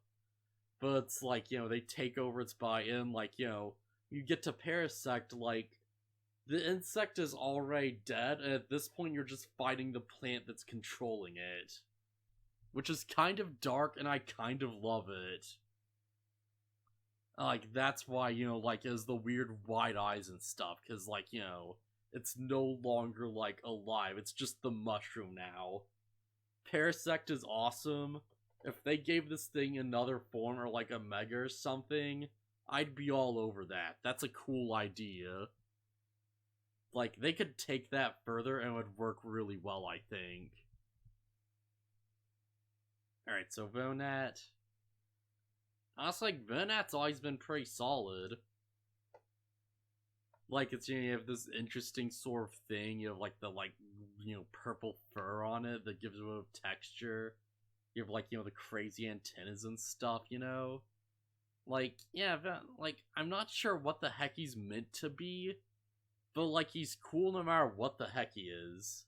Speaker 1: But it's like, they take over its body, and like, you get to Parasect, like, the insect is already dead, and at this point you're just fighting the plant that's controlling it. Which is kind of dark, and I kind of love it. Like, that's why, like, it has the weird wide eyes and stuff, because, like, it's no longer, like, alive, it's just the mushroom now. Parasect is awesome. If they gave this thing another form, or, like, a Mega or something, I'd be all over that. That's a cool idea. Like, they could take that further, and it would work really well, I think. Alright, so Venat. Honestly, like, Venat's always been pretty solid. Like, it's, you have this interesting sort of thing, you have, like, the, like, purple fur on it that gives it a bit of texture. You have, like, the crazy antennas and stuff, Like, yeah, like, I'm not sure what the heck he's meant to be, but, like, he's cool no matter what the heck he is.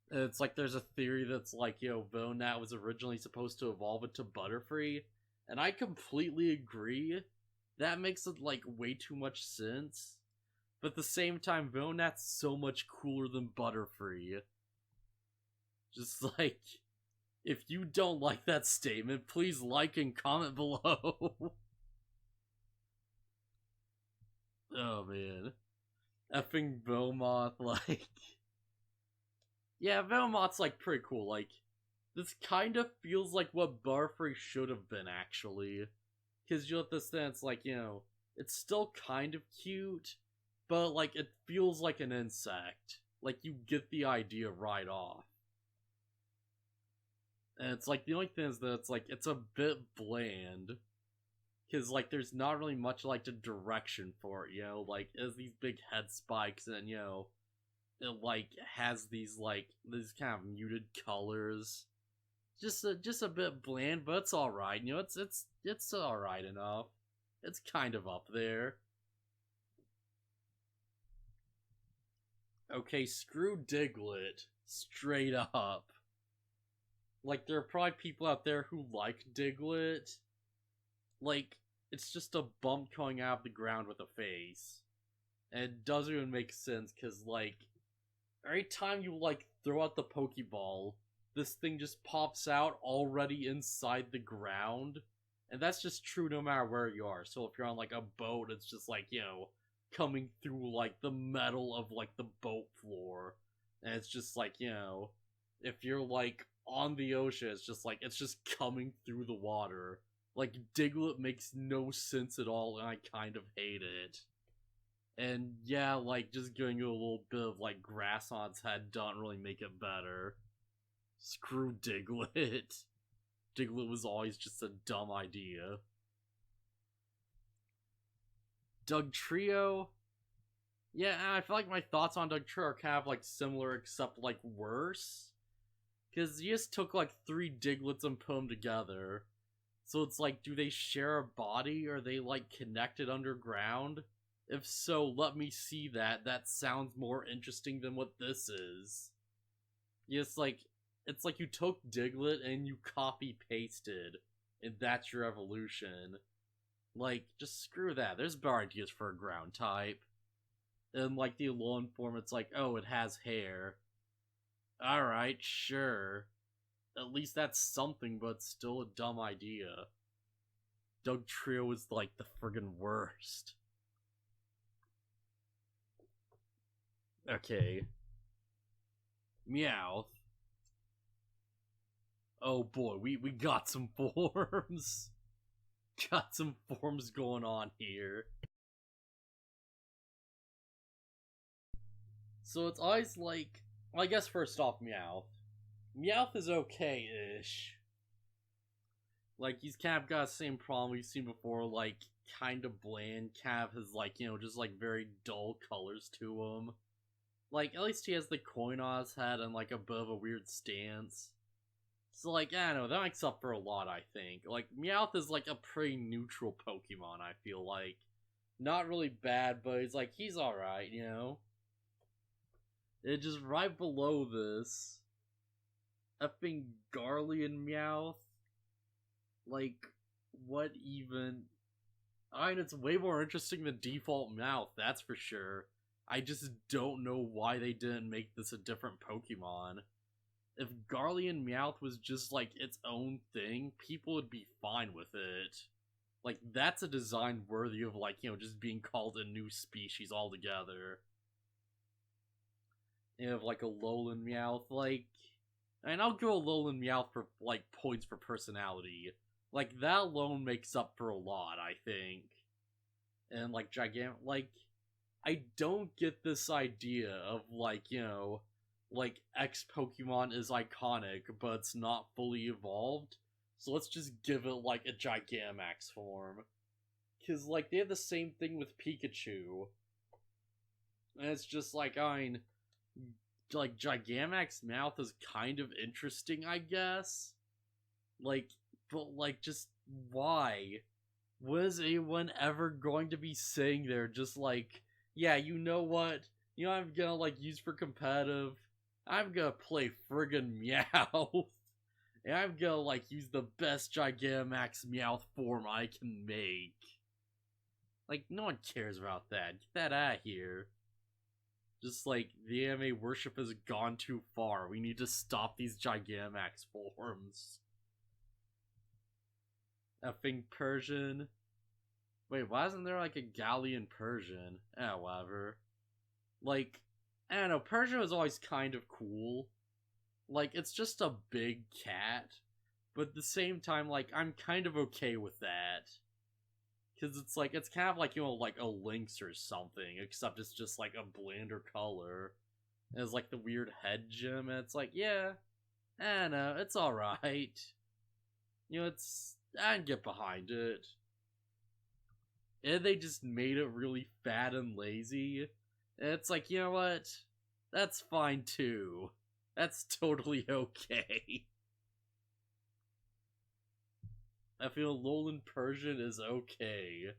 Speaker 1: It's like there's a theory that's like, Venat was originally supposed to evolve into Butterfree, and I completely agree. That makes it, like, way too much sense. But at the same time, Venat's so much cooler than Butterfree. Just, like, if you don't like that statement, please like and comment below. Oh, man. Effing Velmoth, like... Yeah, Velmoth's, like, pretty cool. Like, this kind of feels like what Butterfree should have been, actually. Because you have this thing, it's like, it's still kind of cute, but, like, it feels like an insect. Like, you get the idea right off. And it's like, the only thing is that it's like, it's a bit bland. Because, like, there's not really much, like, the direction for it, Like, it has these big head spikes, and, it, like, has these, like, these kind of muted colors. Just a bit bland, but it's alright, it's alright enough. It's kind of up there. Okay, screw Diglett. Straight up. Like, there are probably people out there who like Diglett. Like, it's just a bump coming out of the ground with a face. And it doesn't even make sense, because, like, every time you, like, throw out the Pokeball, this thing just pops out already inside the ground. And that's just true no matter where you are. So if you're on, like, a boat, it's just, like, coming through, like, the metal of, like, the boat floor. And it's just, like, if you're, like, on the ocean, it's just coming through the water. Like, Diglett makes no sense at all, and I kind of hate it. And yeah, like, just giving you a little bit of, like, grass on its head doesn't really make it better. Screw Diglett. Diglett was always just a dumb idea. Dugtrio? Yeah, I feel like my thoughts on Dugtrio are kind of, like, similar, except, like, worse. Because you just took, like, 3 Digletts and put them together. So it's like, do they share a body? Or are they, like, connected underground? If so, let me see that. That sounds more interesting than what this is. Yeah, it's like you took Diglett and you copy-pasted, and that's your evolution. Like, just screw that. There's better ideas for a ground type. And, like, the Alolan form, it's like, oh, it has hair. Alright, sure. At least that's something, but still a dumb idea. Dugtrio is, like, the friggin' worst. Okay. Meowth. Oh boy, we got some forms. Got some forms going on here. So it's always like, well, I guess first off, Meowth. Meowth is okay-ish. Like, he's kind of got the same problem we've seen before, like, kind of bland, kind of has, like, just, like, very dull colors to him. Like, at least he has the coin on his head and, like, a bit of a weird stance. So, like, I don't know, that makes up for a lot, I think. Like, Meowth is, like, a pretty neutral Pokemon, I feel like. Not really bad, but he's, like, he's alright, It's just right below this. effing Garlean Meowth. Like, what even? I mean, it's way more interesting than default Meowth, that's for sure. I just don't know why they didn't make this a different Pokemon. If Garlean Meowth was just, like, its own thing, people would be fine with it. Like, that's a design worthy of, like, just being called a new species altogether. You have, like, a Alolan Meowth, like... And I'll go Alolan Meowth for, like, points for personality. Like, that alone makes up for a lot, I think. And, like, like, I don't get this idea of, like, like, X Pokemon is iconic, but it's not fully evolved. So let's just give it, like, a Gigantamax form. Because, like, they have the same thing with Pikachu. And it's just, like, I mean... Like, Gigantamax Meowth is kind of interesting, I guess. Like, but, like, just why? Was anyone ever going to be sitting there just like, yeah, you know what? I'm gonna, like, use for competitive. I'm gonna play friggin' Meowth. And I'm gonna, like, use the best Gigantamax Meowth form I can make. Like, no one cares about that. Get that out of here. Just like, the anime worship has gone too far. We need to stop these Gigantamax forms. Effing Persian. Wait, why isn't there like a Galleon Persian? Whatever. Like, I don't know, Persian was always kind of cool. Like, it's just a big cat. But at the same time, like, I'm kind of okay with that. Because it's like, it's kind of like, like a lynx or something, except it's just like a blander color. And it's like the weird head gem, and it's like, yeah, I don't know, it's alright. It's, I can get behind it. And they just made it really fat and lazy. And it's like, you know what? That's fine too. That's totally okay. I feel Alolan Persian is okay.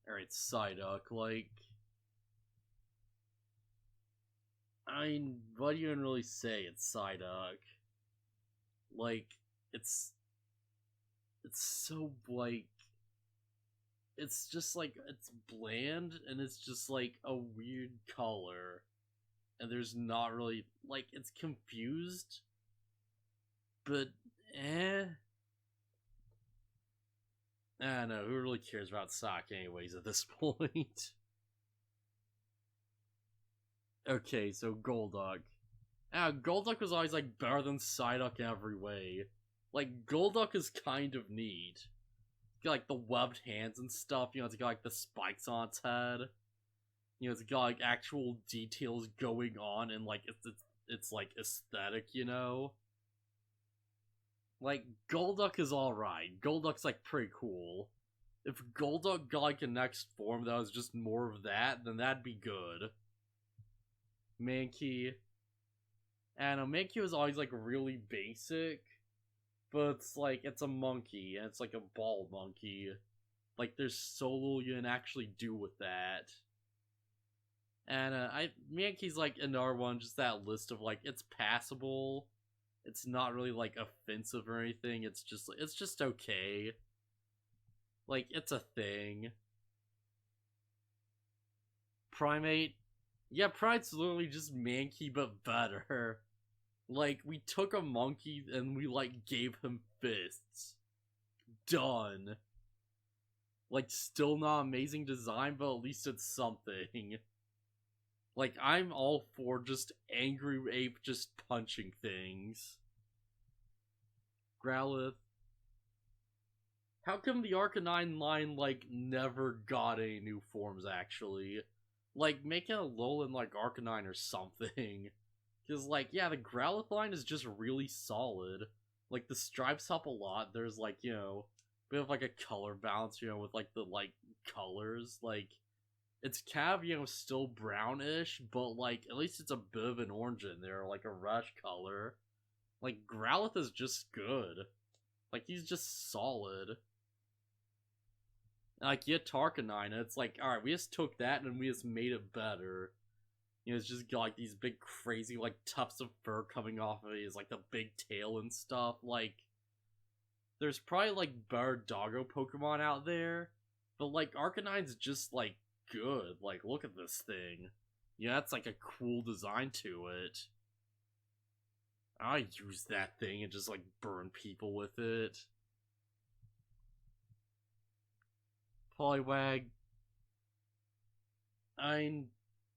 Speaker 1: Alright, Psyduck, like... I mean, what do you even really say? It's Psyduck. Like, it's so, like... It's just, like, it's bland, and it's just, like, a weird color. And there's not really... Like, it's confused... But, I don't know, who really cares about Sock anyways at this point? Okay, so Golduck. Golduck was always, like, better than Psyduck in every way. Like, Golduck is kind of neat. It's got, like, the webbed hands and stuff, it's got, like, the spikes on its head. It's got, like, actual details going on, and, like, it's like, aesthetic, Like, Golduck is alright. Golduck's, like, pretty cool. If Golduck got, like, a next form that was just more of that, then that'd be good. Mankey. I don't know, Mankey was always, like, really basic. But it's, like, it's a monkey, and it's, like, a ball monkey. Like, there's so little you can actually do with that. And, Mankey's, like, another one, just that list of, like, it's passable. It's not really, like, offensive or anything. It's just okay. Like, it's a thing. Primate? Yeah, Primate's literally just Mankey, but better. Like, we took a monkey and we, like, gave him fists. Done. Like, still not amazing design, but at least it's something. Like, I'm all for just angry ape just punching things. Growlithe. How come the Arcanine line, like, never got any new forms, actually? Like, make it a Alolan, like, Arcanine or something. Because, like, yeah, the Growlithe line is just really solid. Like, the stripes help a lot. There's, like, a bit of, like, a color balance, with, like, the, like, colors. Like, it's kind of, still brownish, but, like, at least it's a bit of an orange in there, like a rush color. Like, Growlithe is just good. Like, he's just solid. Like, you had Tarkanine, and it's like, alright, we just took that and we just made it better. You know, it's just got like these big crazy like tufts of fur coming off of it. It's like the big tail and stuff. Like, there's probably like better doggo Pokemon out there, but like Arcanine's just like good. Like, look at this thing. Yeah, that's like a cool design to it. I use that thing and just like burn people with it. Poliwag.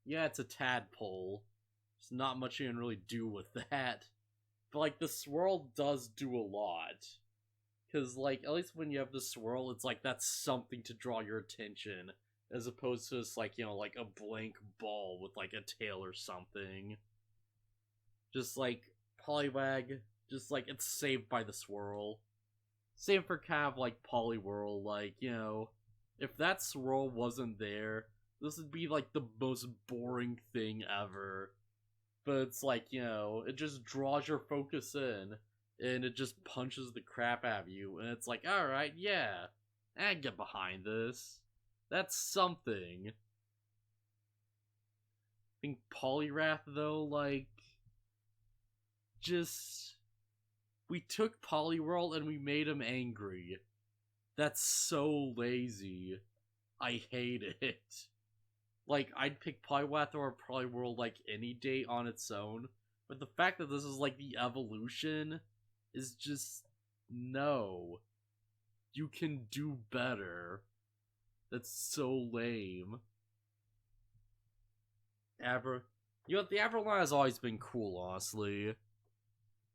Speaker 1: Yeah, it's a tadpole. There's not much you can really do with that. But like the swirl does do a lot. Cause like at least when you have the swirl, it's like that's something to draw your attention. As opposed to just like, you know, like a blank ball with like a tail or something. Just like Poliwag, just like it's saved by the swirl. Same for kind of like Poliwhirl, like, you know, if that swirl wasn't there, this would be like the most boring thing ever. But it's like, you know, it just draws your focus in, and it just punches the crap out of you, and it's like, alright, yeah, I get behind this. That's something. I think Poliwrath, though, like, just... we took Poliwhirl and we made him angry. That's so lazy. I hate it. Like, I'd pick Poliwrath or Poliwhirl, like, any day on its own. But the fact that this is, like, the evolution is just... no. You can do better. That's so lame. You know, the Averline has always been cool, honestly.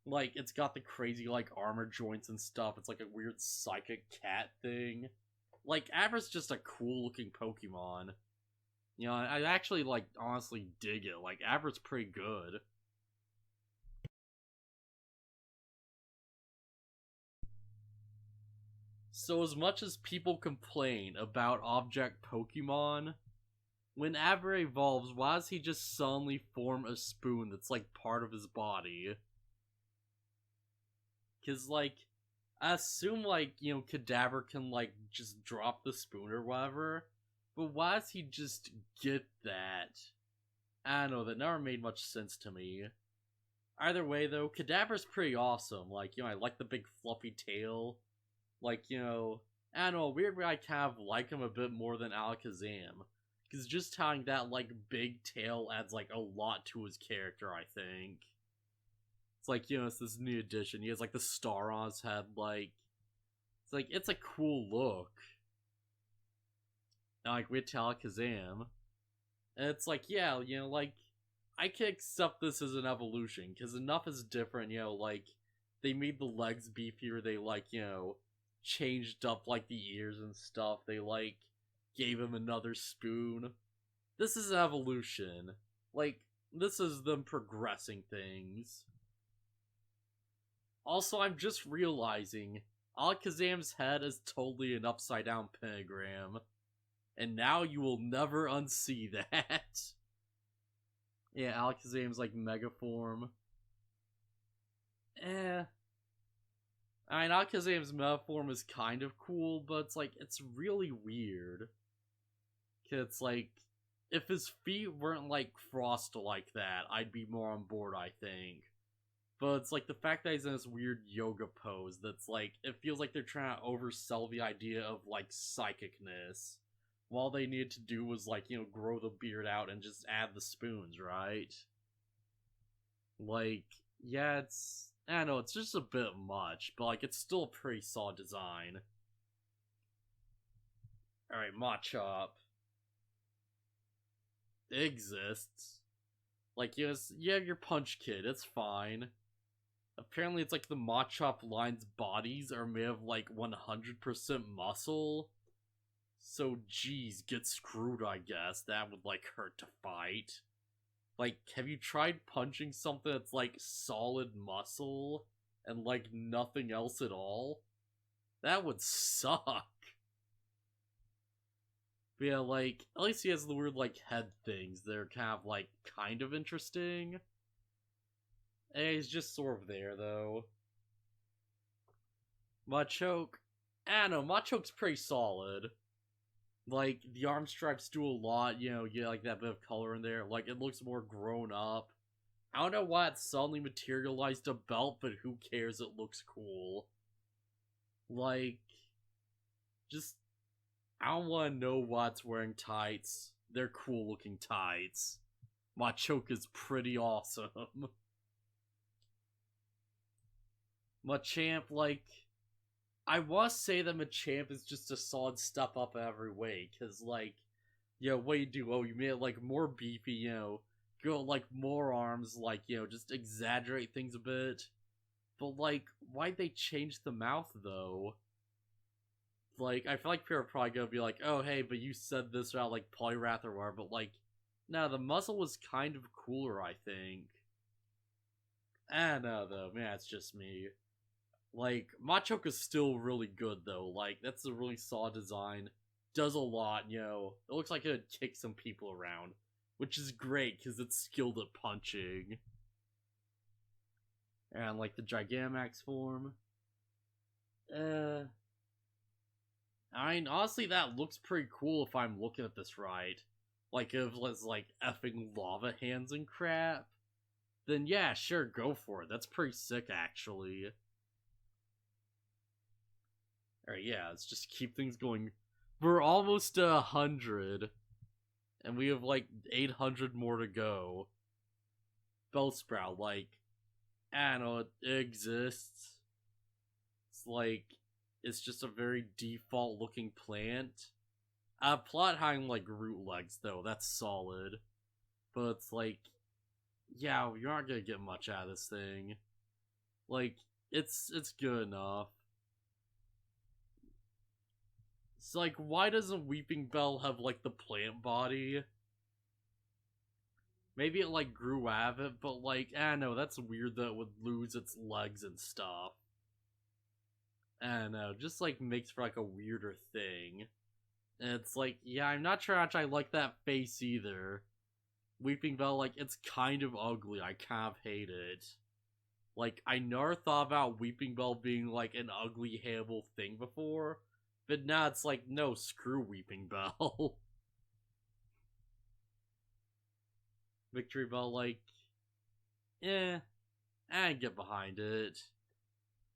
Speaker 1: Like, it's got the crazy, like, armor joints and stuff. It's like a weird psychic cat thing. Like, Abra's just a cool-looking Pokemon. You know, I actually, like, honestly dig it. Like, Abra's pretty good. So as much as people complain about object Pokemon, when Abra evolves, why does he just suddenly form a spoon that's, like, part of his body? Cause, like, I assume, like, you know, Kadabra can, like, just drop the spoon or whatever, but why does he just get that? I don't know, that never made much sense to me. Either way, though, Kadabra's pretty awesome. Like, you know, I like the big fluffy tail. Like, you know, I don't know, weird way I kind of like him a bit more than Alakazam. Because just having that, like, big tail adds, like, a lot to his character, I think. It's like, you know, it's this new addition. He has, like, the star on his head, like... it's a cool look. And, like, with Alakazam. And it's like, yeah, you know, like... I can accept this as an evolution, because enough is different, you know, like... They made the legs beefier, they, like, you know... changed up, like, the ears and stuff. They, like... gave him another spoon. This is an evolution. Like, this is them progressing things. Also, I'm just realizing, Alakazam's head is totally an upside-down pentagram. And now you will never unsee that. Yeah, Alakazam's, like, mega form. I mean, Alakazam's mega form is kind of cool, but it's, like, it's really weird. It's, like, if his feet weren't, like, frost like that, I'd be more on board, I think. But it's like the fact that he's in this weird yoga pose that's like, it feels like they're trying to oversell the idea of like psychicness. While they needed to do was like, you know, grow the beard out and just add the spoons, right? Like, yeah, I don't know, it's just a bit much, but like, it's still a pretty solid design. Alright, Machop. It exists. Like, you have your Punch Kid, it's fine. Apparently it's like the Machop line's bodies are made of like 100% muscle. So geez, get screwed, I guess. That would like hurt to fight. Like, have you tried punching something that's like solid muscle and like nothing else at all? That would suck. But yeah, like, at least he has the weird like head things that are kind of interesting. Hey, he's just sort of there, though. Machoke. I don't know, Machoke's pretty solid. Like, the arm stripes do a lot, you know, you get like that bit of color in there. Like, it looks more grown up. I don't know why it suddenly materialized a belt, but who cares, it looks cool. Like, just, I don't want to know what's wearing tights. They're cool looking tights. Machoke is pretty awesome. Machamp, like, I want to say that Machamp is just a solid step up in every way, because, like, you know, what you do? Oh, you made it, like, more beefy, you know, go, like, more arms, like, you know, just exaggerate things a bit. But, like, why'd they change the mouth, though? Like, I feel like people are probably gonna be like, oh, hey, but you said this about, like, Polyrath or whatever, but, like, no, the muzzle was kind of cooler, I think. I don't know, though. Man, it's just me. Like, Machoke is still really good, though. Like, that's a really solid design. Does a lot, you know. It looks like it would kick some people around. Which is great, because it's skilled at punching. And, like, the Gigantamax form. I mean, honestly, that looks pretty cool if I'm looking at this right. Like, if it's, like, effing lava hands and crap. Then yeah, sure, go for it. That's pretty sick, actually. Alright, yeah, let's just keep things going. We're almost 100. And we have, like, 800 more to go. Bellsprout, like, I don't know, it exists. It's like, it's just a very default looking plant. Plot having, like, root legs, though, that's solid. But it's like, yeah, you're not gonna get much out of this thing. Like, it's good enough. It's like, why doesn't Weeping Bell have, like, the plant body? Maybe it, like, grew out of it, but, like, I don't know, that's weird that it would lose its legs and stuff. I don't know, just, like, makes for, like, a weirder thing. And it's like, yeah, I'm not sure how much I like that face either. Weeping Bell, like, it's kind of ugly, I kind of hate it. Like, I never thought about Weeping Bell being, like, an ugly, hateable thing before, but now it's like, no, screw Weeping Bell. Victory Bell, like, I get behind it.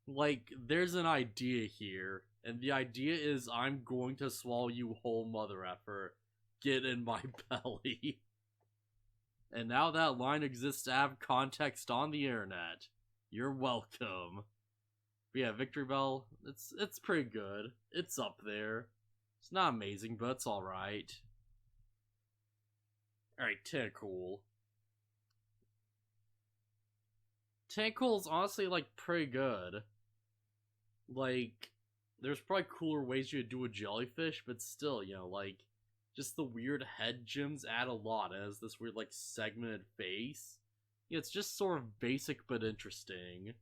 Speaker 1: Like, there's an idea here, and the idea is I'm going to swallow you whole, mother effer. Get in my belly. And now that line exists to have context on the internet. You're welcome. But yeah, Victory Bell, it's pretty good. It's up there. It's not amazing, but it's alright. Alright, Tentacool. Tentacool's honestly, like, pretty good. Like, there's probably cooler ways you could do a jellyfish, but still, you know, like, just the weird head gems add a lot. It has this weird, like, segmented face. Yeah, it's just sort of basic but interesting.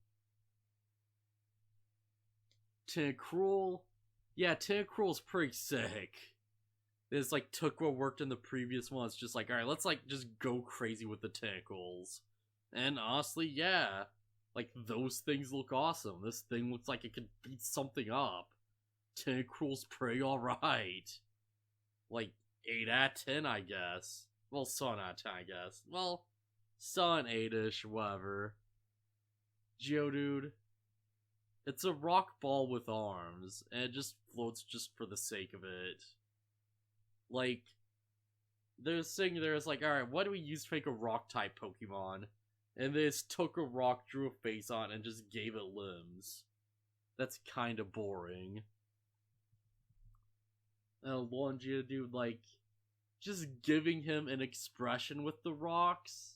Speaker 1: Tentacruel, yeah, Tentacruel's pretty sick. It's like took what worked in the previous one. It's just like, alright, let's like just go crazy with the tentacles. And honestly, yeah, like those things look awesome. This thing looks like it could beat something up. Tentacruel's pretty alright. Like 8 out of 10, I guess. Well, 7 out of 10, I guess. Well, 7, 8-ish, whatever. Geodude. It's a rock ball with arms, and it just floats just for the sake of it. Like, they're sitting there, it's like, alright, what do we use to make a rock-type Pokemon? And they just took a rock, drew a face on it, and just gave it limbs. That's kinda boring. And Longia, dude, like, just giving him an expression with the rocks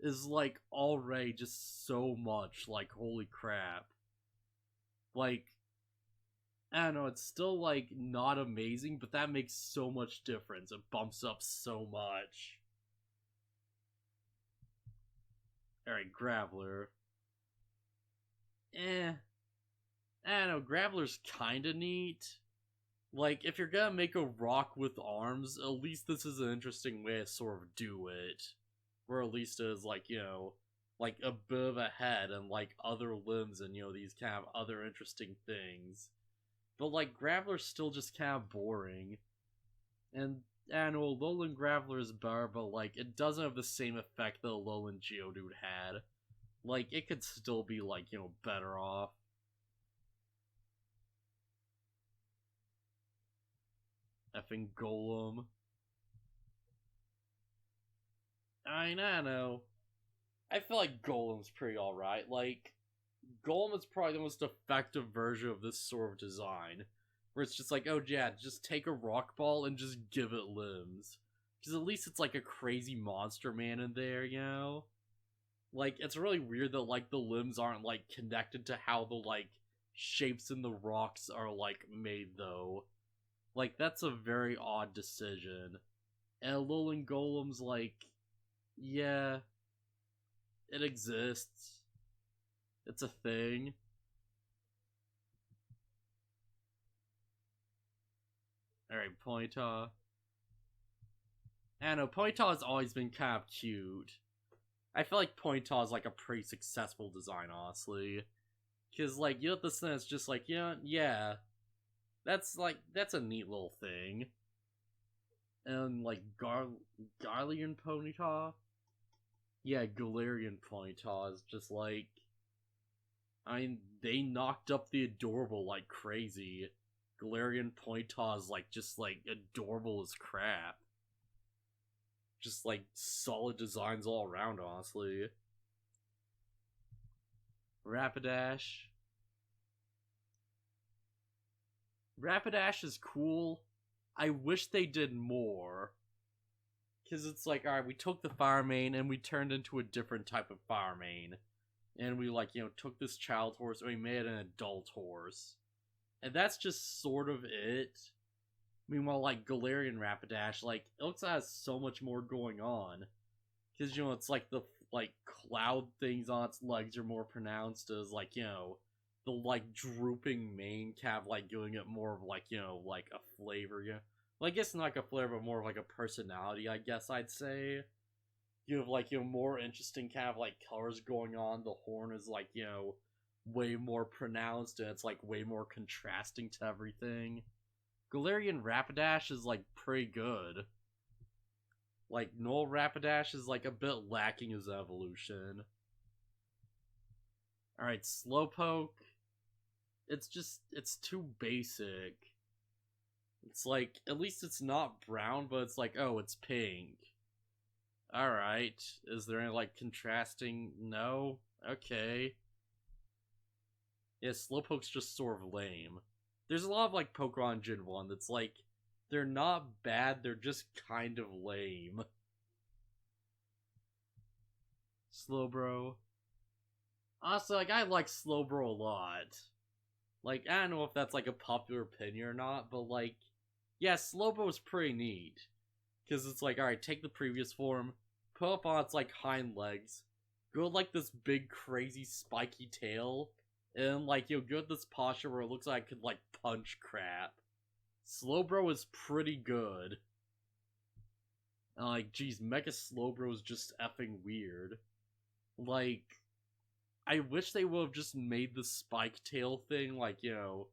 Speaker 1: is, like, already just so much, like, holy crap. Like, I don't know, it's still, like, not amazing, but that makes so much difference. It bumps up so much. Alright, Graveler. I don't know, Graveler's kinda neat. Like, if you're gonna make a rock with arms, at least this is an interesting way to sort of do it. Or at least is, like, you know, like a bit of a head and, like, other limbs and, you know, these kind of other interesting things. But, like, Graveler's still just kind of boring. And I know Alolan Graveler is better, but like it doesn't have the same effect that Alolan Geodude had. Like it could still be like, you know, better off. Effing Golem. I know. I feel like Golem's pretty alright. Like, Golem is probably the most effective version of this sort of design. Where it's just like, oh yeah, just take a rock ball and just give it limbs. Because at least it's like a crazy monster man in there, you know? Like, it's really weird that, like, the limbs aren't, like, connected to how the, like, shapes in the rocks are, like, made, though. Like, that's a very odd decision. And Alolan Golem's like, yeah, it exists. It's a thing. Alright, Ponyta. I don't know, Ponyta has always been kind of cute. I feel like Ponyta is like a pretty successful design, honestly. Because, like, you know, this thing is just like, yeah, that's a neat little thing. And, like, Galarian Ponyta? Yeah, Galarian Ponyta is just like, I mean, they knocked up the adorable like crazy. Galarian Ponyta is like just like adorable as crap. Just like solid designs all around, honestly. Rapidash. Rapidash is cool. I wish they did more. Because it's like, alright, we took the fire main and we turned into a different type of fire main. And we, like, you know, took this child horse and we made it an adult horse. And that's just sort of it. Meanwhile, like, Galarian Rapidash, like, it looks like it has so much more going on. Because, you know, it's like the, like, cloud things on its legs are more pronounced as, like, you know, the, like, drooping mane cap, like, giving it more of, like, you know, like, a flavor, you know? Well, I guess not like a flavor, but more of, like, a personality, I guess I'd say. You have, like, you know, more interesting kind of, like, colors going on. The horn is, like, you know, way more pronounced, and it's, like, way more contrasting to everything. Galarian Rapidash is, like, pretty good. Like, Null Rapidash is, like, a bit lacking as evolution. Alright, Slowpoke. It's too basic. It's like, at least it's not brown, but it's like, oh, it's pink. Alright. Is there any, like, contrasting? No? Okay. Yeah, Slowpoke's just sort of lame. There's a lot of, like, Pokemon Gen 1 that's, like, they're not bad, they're just kind of lame. Slowbro. Honestly, like, I like Slowbro a lot. Like, I don't know if that's, like, a popular opinion or not, but, like, yeah, Slowbro is pretty neat. Because it's like, alright, take the previous form, put up on its, like, hind legs, go like this big, crazy, spiky tail, and, like, you know, go this posture where it looks like it could, like, punch crap. Slowbro is pretty good. And, like, geez, Mega Slowbro is just effing weird. Like, I wish they would have just made the spike tail thing, like, you know,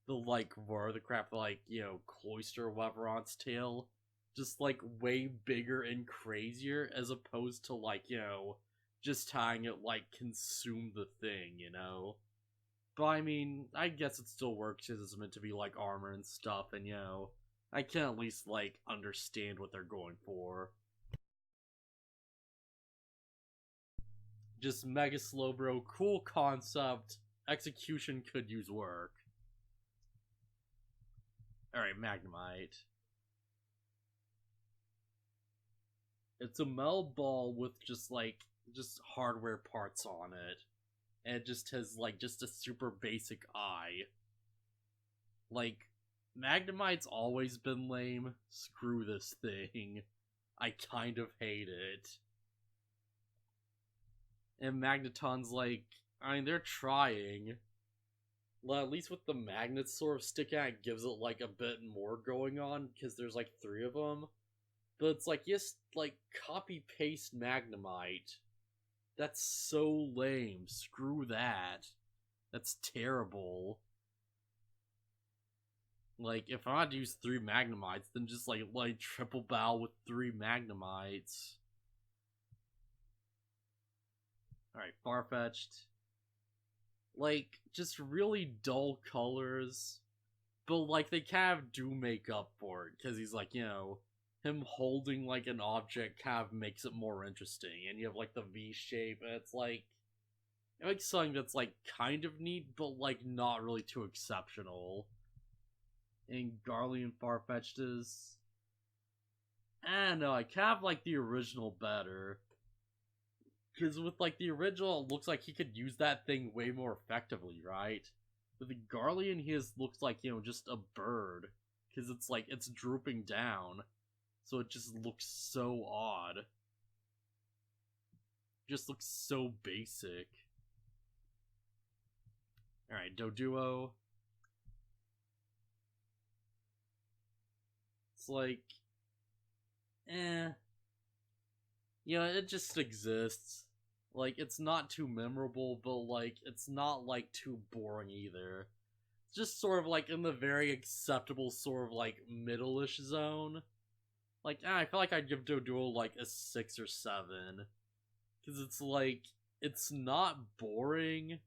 Speaker 1: the, like, where the crap, like, you know, Cloyster or whatever on its tail, just, like, way bigger and crazier, as opposed to, like, you know, just tying it, like, consume the thing, you know? But, I mean, I guess it still works because it's meant to be, like, armor and stuff, and, you know, I can at least, like, understand what they're going for. Just Mega Slowbro, cool concept, execution could use work. Alright, Magnemite. It's a metal ball with just, like, just hardware parts on it. And it just has, like, just a super basic eye. Like, Magnemite's always been lame. Screw this thing. I kind of hate it. And Magneton's like, I mean, they're trying. Well, at least with the magnets sort of sticking out, it gives it, like, a bit more going on, because there's, like, 3 of them. But it's like, just, like, copy-paste Magnemite. That's so lame. Screw that. That's terrible. Like, if I want to use 3 Magnemites, then just, like triple battle with 3 Magnemites. Alright, Farfetch'd. Like, just really dull colors. But, like, they kind of do make up for it. Because he's like, him holding, like, an object kind of makes it more interesting. And you have, like, the V shape. And it's like, it makes something that's, like, kind of neat. But, like, not really too exceptional. And Garlean Farfetch'd is... I don't know, I kind of like the original better. Because with, like, the original, it looks like he could use that thing way more effectively, right? With the Garlean, his looks like, just a bird. Because it's, like, it's drooping down. So it just looks so odd. Just looks so basic. Alright, Doduo. It's like... it just exists. Like, it's not too memorable, but, like, it's not, like, too boring either. It's just sort of, like, in the very acceptable sort of, like, middle-ish zone. Like, I feel like I'd give Doduo, like, a 6 or 7. Because it's, like, it's not boring,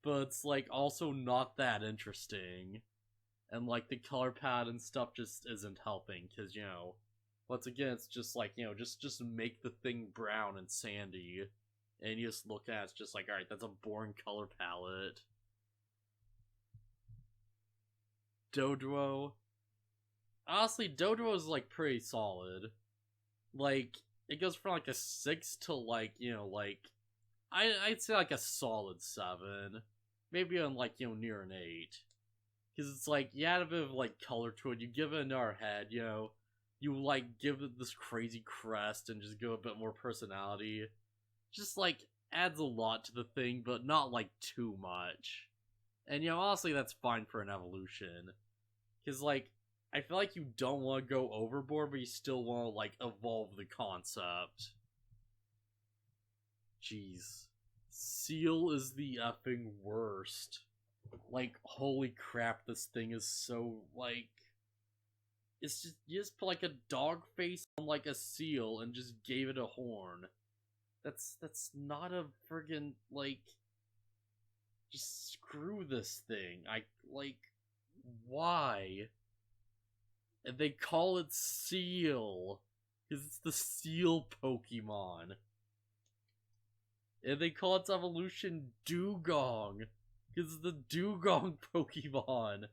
Speaker 1: but it's, like, also not that interesting. And, like, the color palette and stuff just isn't helping, because, once again, it's just like, just make the thing brown and sandy. And you just look at it, it's just like, alright, that's a boring color palette. Doduo. Honestly, Doduo is, like, pretty solid. Like, it goes from, like, a 6 to, like, I'd say, like, a solid 7. Maybe on, like, near an 8. Because it's, like, you add a bit of, like, color to it, you give it another head, you, like, give it this crazy crest and just give it a bit more personality. Just, like, adds a lot to the thing, but not, like, too much. And, honestly, that's fine for an evolution. Because, like, I feel like you don't want to go overboard, but you still want to, like, evolve the concept. Jeez. Seal is the effing worst. Like, holy crap, this thing is so, like... It's just, you just put, like, a dog face on, like, a seal and just gave it a horn. That's not a friggin', like... Just screw this thing. Why? And they call it Seal. Because it's the Seal Pokemon. And they call its evolution Dugong. Because it's the Dugong Pokemon.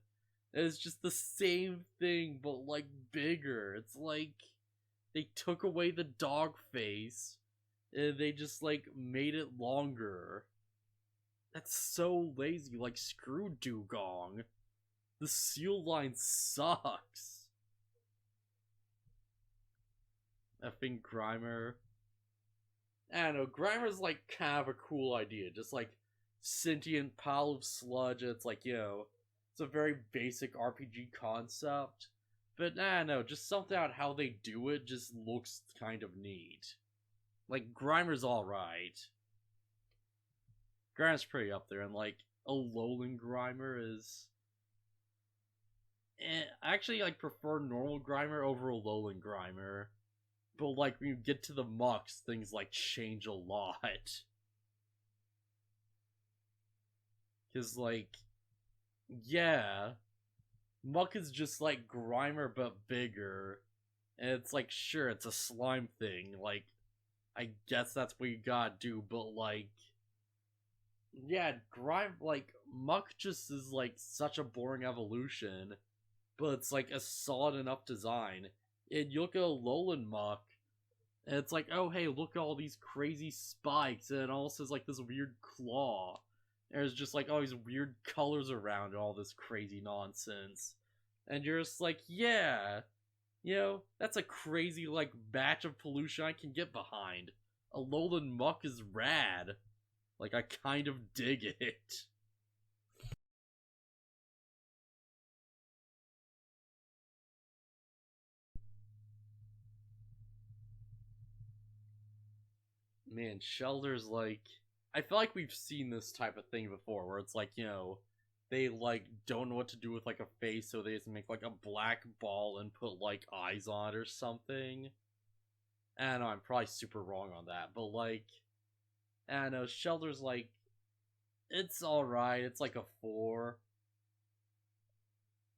Speaker 1: And it's just the same thing, but, like, bigger. It's like, they took away the dog face, and they just, like, made it longer. That's so lazy. Like, screw Dugong. The Seal line sucks. Effing Grimer. I don't know, Grimer's, like, kind of a cool idea. Just, like, sentient pile of sludge. It's like, it's a very basic RPG concept. But, I don't know, just something about how they do it just looks kind of neat. Like, Grimer's alright. Grimer's pretty up there, and, like, Alolan Grimer is... I actually, like, prefer normal Grimer over Alolan Grimer. But, like, when you get to the mucks, things, like, change a lot. Because, like, yeah, Muck is just, like, Grimer, but bigger. And it's like, sure, it's a slime thing. Like, I guess that's what you gotta do, but, like... Yeah, Muck just is, like, such a boring evolution. But it's, like, a solid enough design. And you look at Alolan Muck, and it's like, oh, hey, look at all these crazy spikes, and it also has, like, this weird claw. And there's just, like, all these weird colors around and all this crazy nonsense. And you're just like, yeah, that's a crazy, like, batch of pollution I can get behind. Alolan Muck is rad. Like, I kind of dig it. Man, Shelter's like... I feel like we've seen this type of thing before, where it's like, they like don't know what to do with like a face, so they just make like a black ball and put like eyes on it or something. I don't know, I'm probably super wrong on that, but like, I don't know, Shelter's like, it's alright, it's like a 4.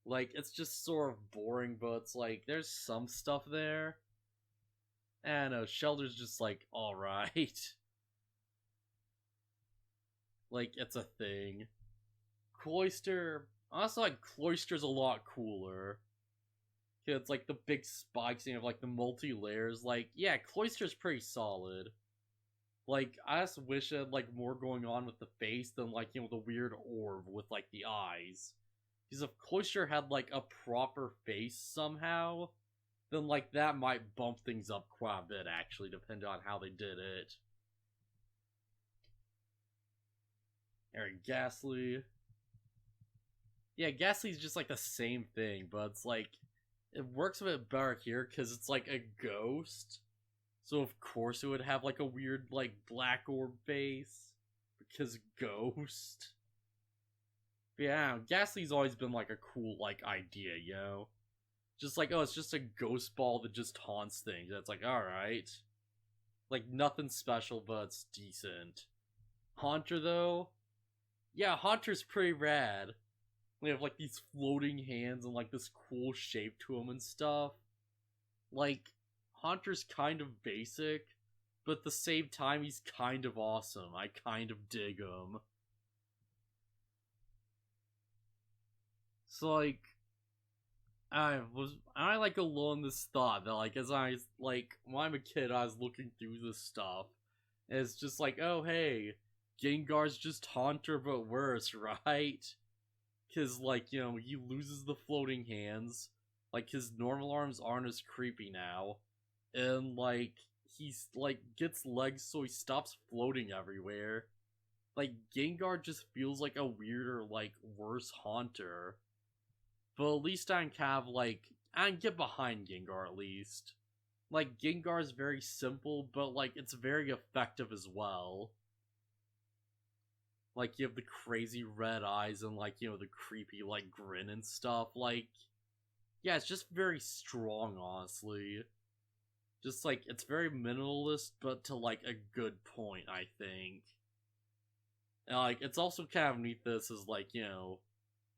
Speaker 1: Like, it's just sort of boring, but it's like, there's some stuff there. I don't know, Shelter's just like, alright. Like, it's a thing. Cloister, honestly, like, Cloister's a lot cooler. It's like the big spikes and you have like the multi-layers. Like, yeah, Cloister's pretty solid. Like, I just wish it had like more going on with the face than like, you know, the weird orb with like the eyes. Because if Cloister had like a proper face somehow, then like that might bump things up quite a bit actually, depending on how they did it. Alright, Ghastly. Yeah, Ghastly's just like the same thing, but it's like, it works a bit better here because it's like a ghost. So of course it would have like a weird like black orb face. Because ghost. But yeah, Ghastly's always been like a cool like idea, you know? Just like, oh, it's just a ghost ball that just haunts things. That's like, alright. Like nothing special, but it's decent. Haunter though? Yeah, Haunter's pretty rad. They have like these floating hands and like this cool shape to them and stuff. Like, Haunter's kind of basic, but at the same time he's kind of awesome. I kind of dig him. So like, I like alone this thought that like as I like when I'm a kid I was looking through this stuff and it's just like, oh hey, Gengar's just Haunter but worse, right? Because, like, you know, he loses the floating hands. Like, his normal arms aren't as creepy now. And, like, he's, like, gets legs so he stops floating everywhere. Like, Gengar just feels like a weirder, like, worse Haunter. But at least I can have, like, I can get behind Gengar at least. Like, Gengar's very simple, but, like, it's very effective as well. Like, you have the crazy red eyes and, like, you know, the creepy, like, grin and stuff. Like, yeah, it's just very strong, honestly. Just, like, it's very minimalist, but to, like, a good point, I think. And, like, it's also kind of neat this is, like, you know,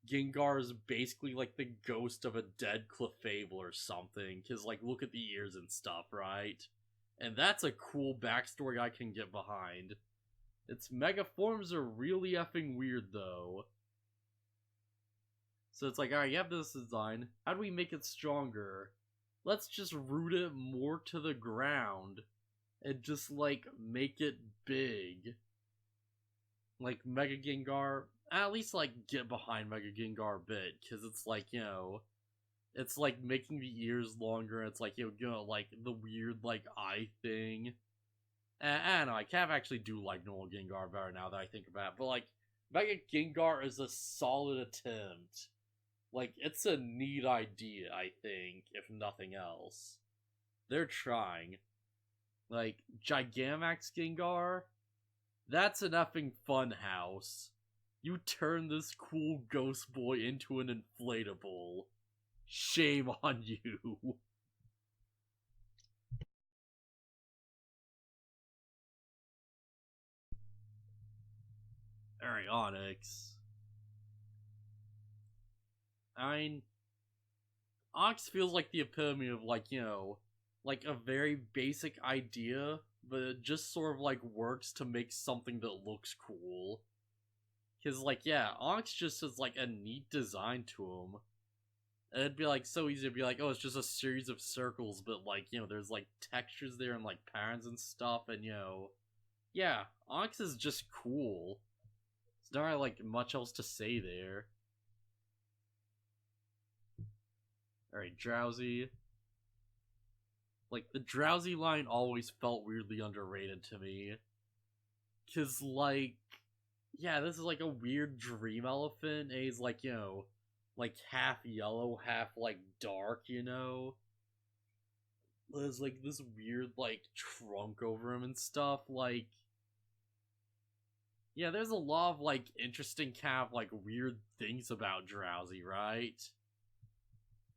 Speaker 1: Gengar is basically, like, the ghost of a dead Clefable or something. Because, like, look at the ears and stuff, right? And that's a cool backstory I can get behind. Its mega forms are really effing weird, though. So it's like, alright, you have this design. How do we make it stronger? Let's just root it more to the ground. And just, like, make it big. Like, Mega Gengar, at least, like, get behind Mega Gengar a bit. Because it's like, you know, it's like making the ears longer. It's like, you know, like, the weird, like, eye thing. I don't know, I kind of actually do like normal Gengar better now that I think about it, but like, Mega Gengar is a solid attempt. Like, it's a neat idea, I think, if nothing else. They're trying. Like, Gigantamax Gengar? That's an effing fun house. You turn this cool ghost boy into an inflatable. Shame on you. Alright, Onyx. I mean, Onyx feels like the epitome of, like, you know, like a very basic idea, but it just sort of, like, works to make something that looks cool. Because, like, yeah, Onyx just has, like, a neat design to him. And it'd be, like, so easy to be like, oh, it's just a series of circles, but, like, you know, there's, like, textures there and, like, patterns and stuff, and, you know, yeah, Onyx is just cool. There's not, like, much else to say there. Alright, Drowsy. Like, the Drowsy line always felt weirdly underrated to me. Cause, like, yeah, this is like a weird dream elephant, and he's like, you know, like half yellow, half like dark, you know? There's like this weird like trunk over him and stuff, like, Yeah, there's a lot of, like, interesting kind of, like, weird things about Drowsy, right?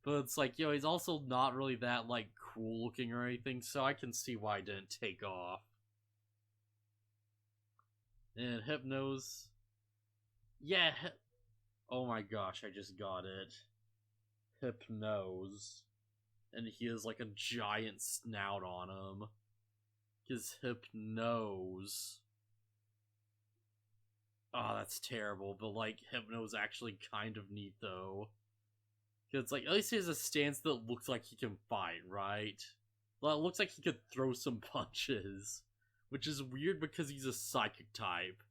Speaker 1: But it's like, he's also not really that, like, cool looking or anything, so I can see why it didn't take off. And Hypnose. Yeah, oh my gosh, I just got it. Hypnose. And he has, like, a giant snout on him. His Hypnose. Oh, that's terrible, but, like, Hypno's actually kind of neat, though. Because, like, at least he has a stance that looks like he can fight, right? Well, it looks like he could throw some punches. Which is weird because he's a psychic type.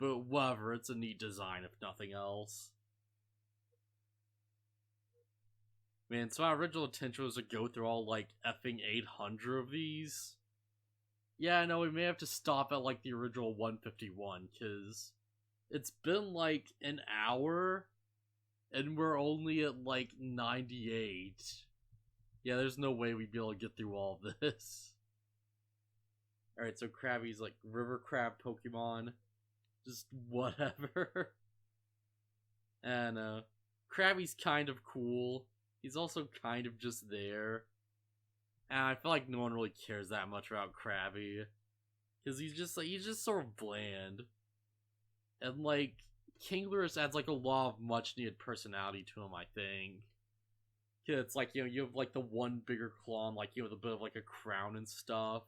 Speaker 1: But whatever, it's a neat design if nothing else. Man, so my original intention was to go through all, like, effing 800 of these. Yeah, I know, we may have to stop at, like, the original 151, because it's been, like, an hour, and we're only at, like, 98. Yeah, there's no way we'd be able to get through all of this. Alright, so Krabby's, like, River Crab Pokemon. Just whatever. And, Krabby's kind of cool. He's also kind of just there. And I feel like no one really cares that much about Krabby. Because he's just sort of bland. And, like, Kinglerus adds, like, a lot of much needed personality to him, I think. It's like, you have, like, the one bigger claw and, like, you have a bit of, like, a crown and stuff.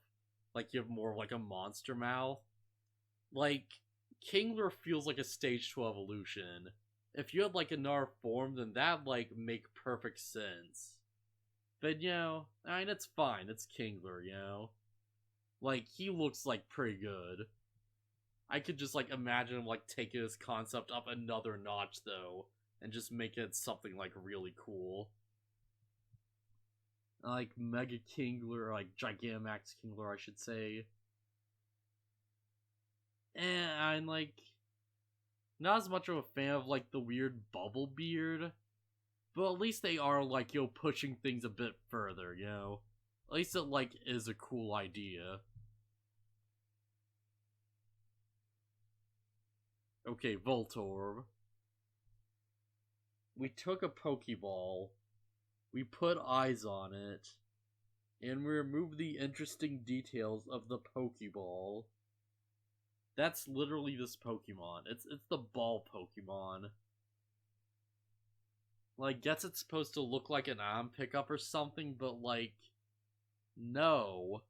Speaker 1: Like, you have more of, like, a monster mouth. Like, Kingler feels like a stage 2 evolution. If you had, like, another form, then that'd, like, make perfect sense. But, I mean, it's fine. It's Kingler, Like, he looks, like, pretty good. I could just, like, imagine him, like, taking this concept up another notch, though. And just make it something, like, really cool. Like, Mega Kingler, like, Gigantamax Kingler, I should say. And I'm, like, not as much of a fan of, like, the weird bubble beard. But at least they are, like, pushing things a bit further, At least it, like, is a cool idea. Okay, Voltorb. We took a Pokeball, we put eyes on it, and we removed the interesting details of the Pokeball. That's literally this Pokemon. It's the ball Pokemon. Like, guess it's supposed to look like an arm pickup or something, but, like, no.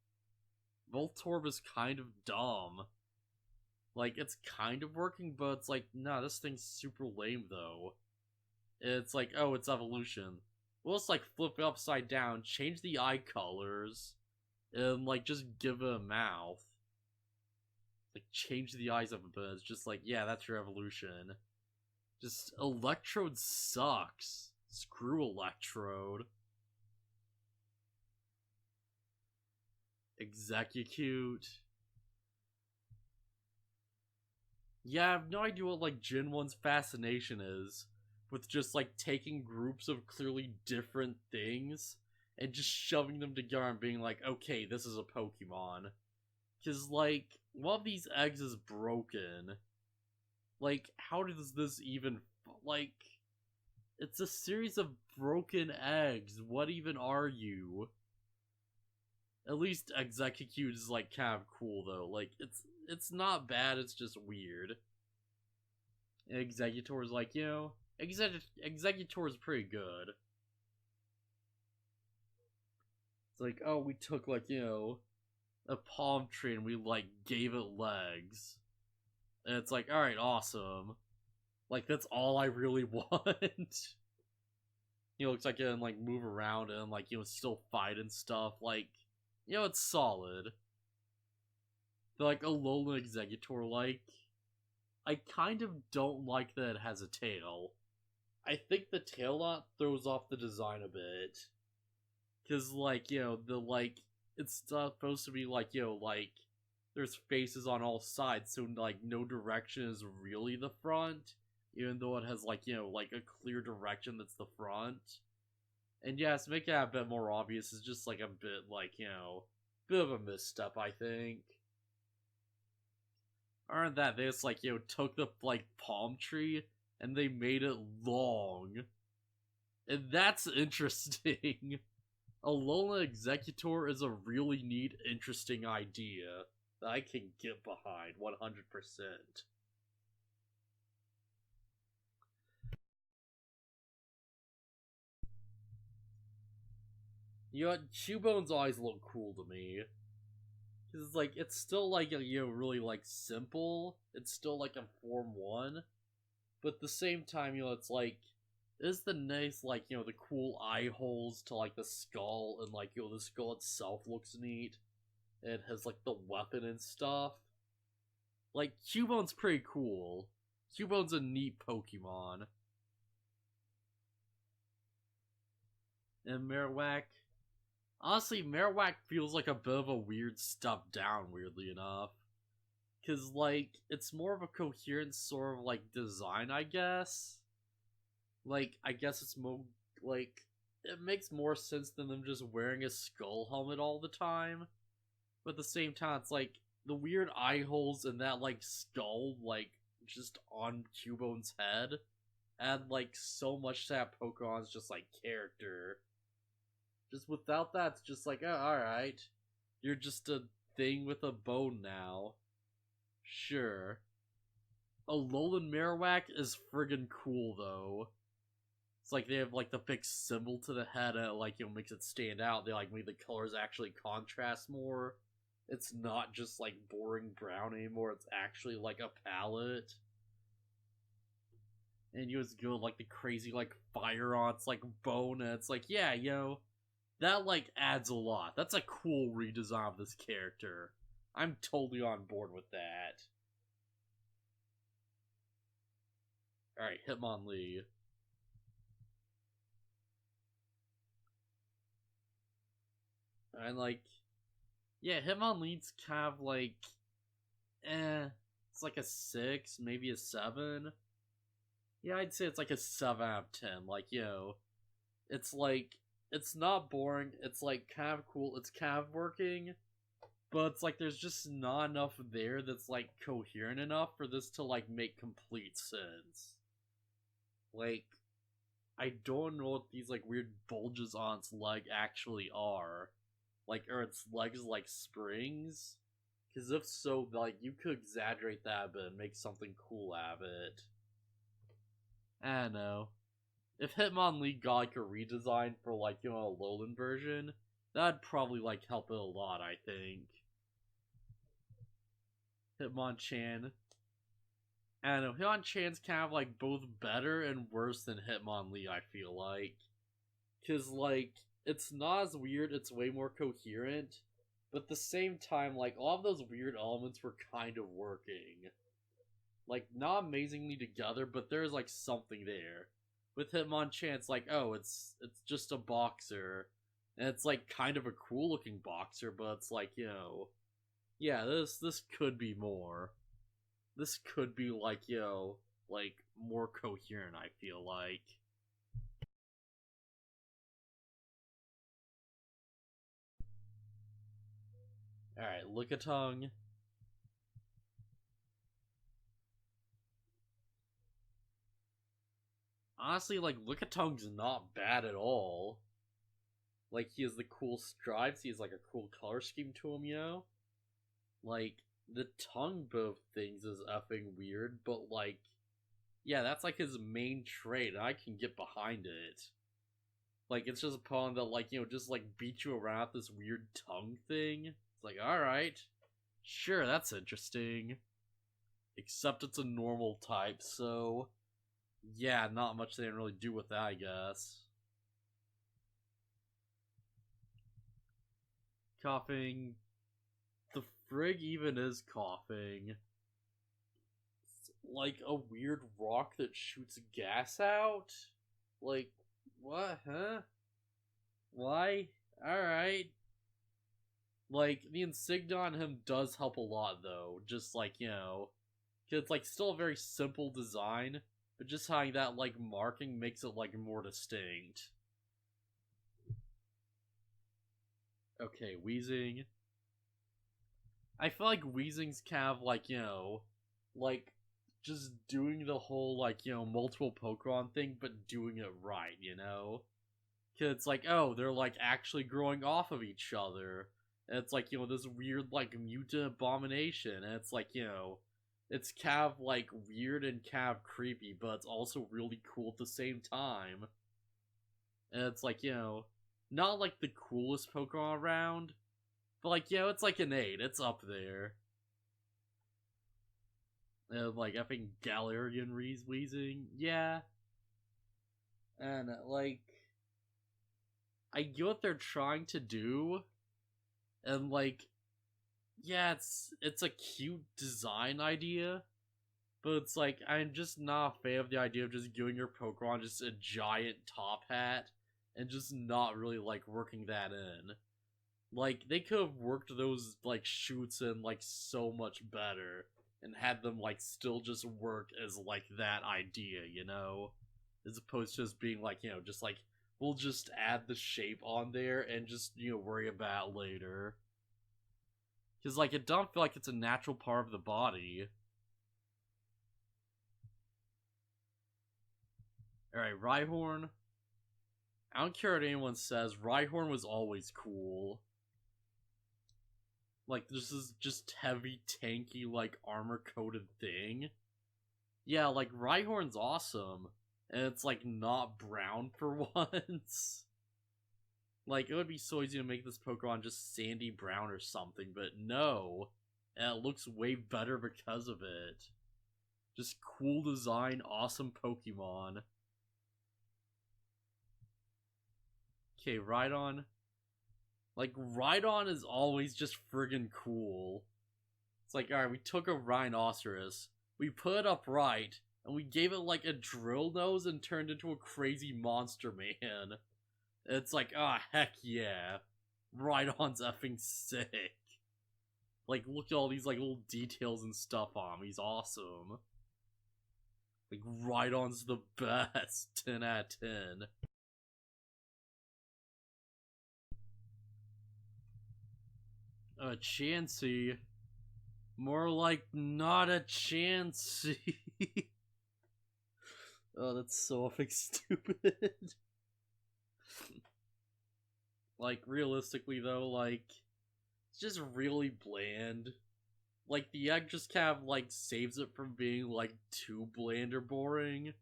Speaker 1: Voltorb is kind of dumb. Like, it's kind of working, but it's like, nah, this thing's super lame, though. It's like, oh, it's evolution. Well, let's, like, flip it upside down, change the eye colors, and, like, just give it a mouth. Like, change the eyes up a bit. It's just like, yeah, that's your evolution. Just, Electrode sucks. Screw Electrode. Execute. Yeah, I have no idea what, like, Gen 1's fascination is with just, like, taking groups of clearly different things and just shoving them together and being like, okay, this is a Pokemon. Because, like, one of these eggs is broken. Like, how does this even, like, it's a series of broken eggs. What even are you? At least Execute is, like, kind of cool, though. Like, it's not bad, it's just weird. And Executor is like, Executor is pretty good. It's like, oh, we took, like, a palm tree and we, like, gave it legs. And it's like, alright, awesome. Like, that's all I really want. Looks like it can, like, move around and, like, still fight and stuff. Like, it's solid. But, like, Alolan Executor, like, I kind of don't like that it has a tail. I think the tail knot throws off the design a bit. Because, like, it's supposed to be, like, like, there's faces on all sides, so, like, no direction is really the front, even though it has, like, like, a clear direction that's the front. And, yes, to make it a bit more obvious is just, like, a bit, like, bit of a misstep, I think. Aren't that they just like, took the like palm tree and they made it long. And that's interesting. Alola Executor is a really neat, interesting idea that I can get behind 100%. You know what? Cubone always look cool to me. Because it's like, it's still like, really like simple. It's still like a Form 1. But at the same time, it's like, is the nice, like, the cool eye holes to like the skull, and like, the skull itself looks neat. It has like the weapon and stuff. Like, Cubone's pretty cool. Cubone's a neat Pokemon. And Marowak, honestly, Marowak feels like a bit of a weird step down, weirdly enough. Because, like, it's more of a coherent sort of, like, design, I guess. Like, I guess it's more, like, it makes more sense than them just wearing a skull helmet all the time. But at the same time, it's like, the weird eye holes in that, like, skull, like, just on Cubone's head add, like, so much to that Pokemon's just, like, character. Just without that, it's just like, oh, alright. You're just a thing with a bone now. Sure. Alolan Marowak is friggin' cool, though. It's like they have, like, the fixed symbol to the head, and it, like, makes it stand out. They, like, make the colors actually contrast more. It's not just, like, boring brown anymore. It's actually, like, a palette. And you just go, like, the crazy, like, fire on its, like, bone, and it's like, yeah, that, like, adds a lot. That's a cool redesign of this character. I'm totally on board with that. Alright, Hitmonlee. And, like, yeah, Hitmonlee's kind of, like, it's like a 6, maybe a 7. Yeah, I'd say it's like a 7 out of 10. Like, it's like, it's not boring, it's like kind of cool, it's kind of working, but it's like there's just not enough there that's like coherent enough for this to like make complete sense. Like, I don't know what these like weird bulges on its leg actually are. Like, are its legs like springs? Because if so, like, you could exaggerate that a bit and make something cool out of it. I don't know. If Hitmonlee got like a redesign for like, a Alolan version, that'd probably like help it a lot, I think. Hitmonchan. I don't know, Hitmonchan's kind of like both better and worse than Hitmonlee, I feel like. Cause like, it's not as weird, it's way more coherent, but at the same time, like, all of those weird elements were kind of working. Like, not amazingly together, but there's like something there. With Hitmonchan, it's like, oh, it's just a boxer. And it's like kind of a cool looking boxer, but it's like, yeah, this could be more. This could be like, like more coherent, I feel like. Alright, Lickitung. Honestly, like, Lickitung's not bad at all. Like, he has the cool stripes, he has like a cool color scheme to him, Like, the tongue both things is effing weird, but like, yeah, that's like his main trait, and I can get behind it. Like, it's just a pawn that, like, just like beat you around with this weird tongue thing. It's like, alright. Sure, that's interesting. Except it's a normal type, so yeah, not much they can really do with that, I guess. Coughing. The frig even is coughing. It's like a weird rock that shoots gas out? Like, what, huh? Why? Alright. Like, the insignia on him does help a lot, though. Just like, it's like still a very simple design, but just having that like marking makes it like more distinct. Okay, Wheezing. I feel like Wheezing's kind of like, like, just doing the whole, like, multiple Pokemon thing, but doing it right, you know? Cause it's like, oh, they're, like, actually growing off of each other. And it's like, this weird, like, mutant abomination. And it's like, it's kind of, like, weird and kind of creepy, but it's also really cool at the same time. And it's like, not, like, the coolest Pokemon around, but, like, it's like an 8. It's up there. And, like, I think Galarian Wheezing, yeah. And, like, I get what they're trying to do, and, like, yeah, it's a cute design idea, but it's like, I'm just not a fan of the idea of just giving your Pokemon just a giant top hat, and just not really, like, working that in. Like, they could have worked those, like, shoots in, like, so much better, and had them, like, still just work as, like, that idea, you know? As opposed to just being, like, just, like, we'll just add the shape on there and just, worry about it later. Because, like, it don't feel like it's a natural part of the body. Alright, Rhyhorn. I don't care what anyone says, Rhyhorn was always cool. Like, this is just heavy, tanky, like, armor-coated thing. Yeah, like, Rhyhorn's awesome. And it's, like, not brown for once. Like, it would be so easy to make this Pokemon just sandy brown or something, but no. And it looks way better because of it. Just cool design, awesome Pokemon. Okay, Rhydon. Like, Rhydon is always just friggin' cool. It's like, alright, we took a Rhinoceros, we put it up right, and we gave it, like, a drill nose and turned into a crazy monster man. It's like, ah, heck yeah. Rhydon's effing sick. Like, look at all these, like, little details and stuff on him. He's awesome. Like, Rhydon's the best. 10 out of 10. Chansey. More like not a Chansey. Oh, that's so effing stupid. Like, realistically though, like, it's just really bland. Like, the egg just kind of, like, saves it from being, like, too bland or boring.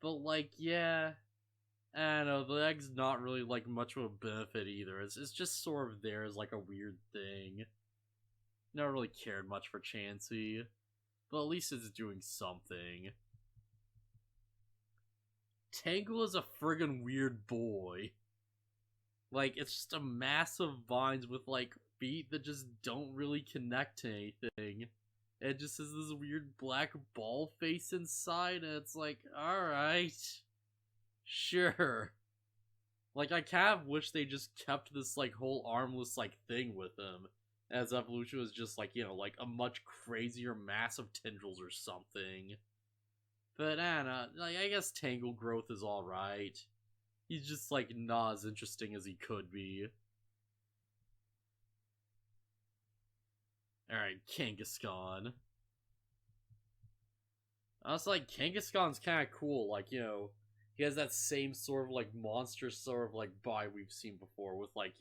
Speaker 1: But, like, yeah, I don't know, the egg's not really, like, much of a benefit either. It's just sort of there as, like, a weird thing. Never really cared much for Chansey, but at least it's doing something. Tangle is a friggin' weird boy. Like, it's just a mass of vines with, like, feet that just don't really connect to anything. It just has this weird black ball face inside, and it's like, alright. Sure. Like, I kind of wish they just kept this, like, whole armless, like, thing with him. As evolution was just, like, like, a much crazier mass of tendrils or something. But, I don't know, like, I guess Tangle growth is alright. He's just, like, not as interesting as he could be. Alright, Kangaskhan. Honestly, like, Kangaskhan's kinda cool, like, he has that same sort of, like, monster sort of, like, vibe we've seen before with, like,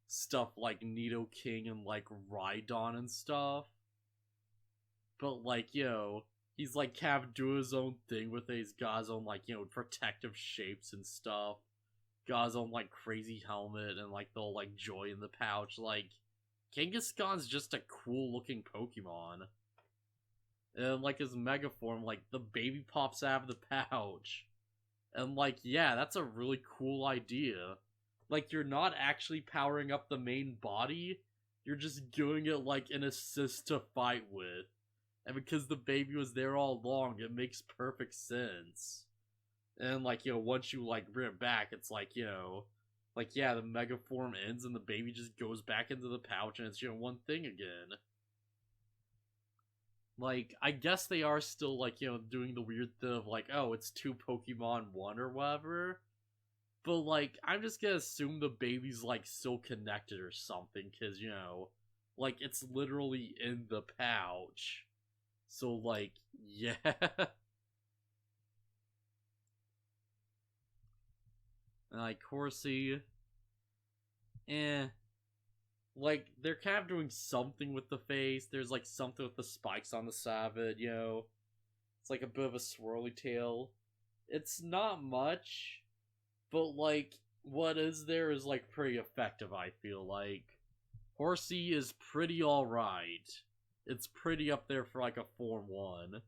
Speaker 1: stuff like Nidoking and, like, Rhydon and stuff. But, like, he's, like, kind of doing his own thing with it. He's got his own, like, protective shapes and stuff. Got his own, like, crazy helmet and, like, the whole, like, joy in the pouch. Like, Kangaskhan's just a cool-looking Pokemon. And, like, his Mega Form, like, the baby pops out of the pouch. And, like, yeah, that's a really cool idea. Like, you're not actually powering up the main body, you're just doing it, like, an assist to fight with. And because the baby was there all along, it makes perfect sense. And, like, once you, like, bring it back, it's like, like, yeah, the Mega Form ends and the baby just goes back into the pouch and it's, one thing again. Like, I guess they are still, like, doing the weird thing of, like, oh, it's 2 Pokemon 1 or whatever. But, like, I'm just gonna assume the baby's, like, still connected or something, because, like, it's literally in the pouch. So, like, yeah. And, like, Horsey, eh. Like, they're kind of doing something with the face. There's, like, something with the spikes on the Savage, you know? It's like a bit of a swirly tail. It's not much, but, like, what is there is, like, pretty effective, I feel like. Horsey is pretty alright. It's pretty up there for, like, a Form 1.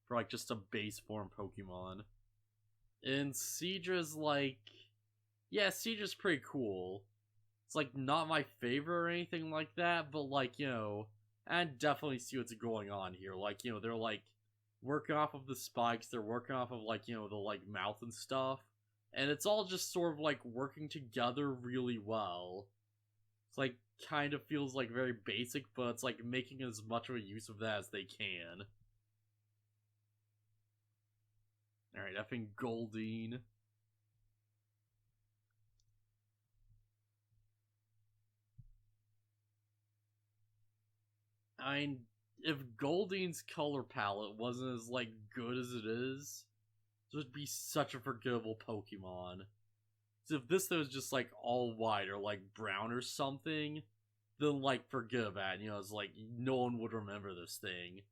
Speaker 1: For, like, just a base form Pokemon. And Seadra's, like... Yeah, Seadra's pretty cool. It's, like, not my favorite or anything like that, but, like, you know... I definitely see what's going on here. Like, you know, they're, like, working off of the spikes, they're working off of, like, you know, the, like, mouth and stuff. And it's all just sort of, like, working together really well. It's, like, kind of feels, like, very basic, but it's, like, making as much of a use of that as they can. Alright, effing Goldeen. I mean, if Goldeen's color palette wasn't as, like, good as it is, it would be such a forgettable Pokemon. So if this was just, like, all white or, like, brown or something, then, like, forget about it. You know, it's like, no one would remember this thing.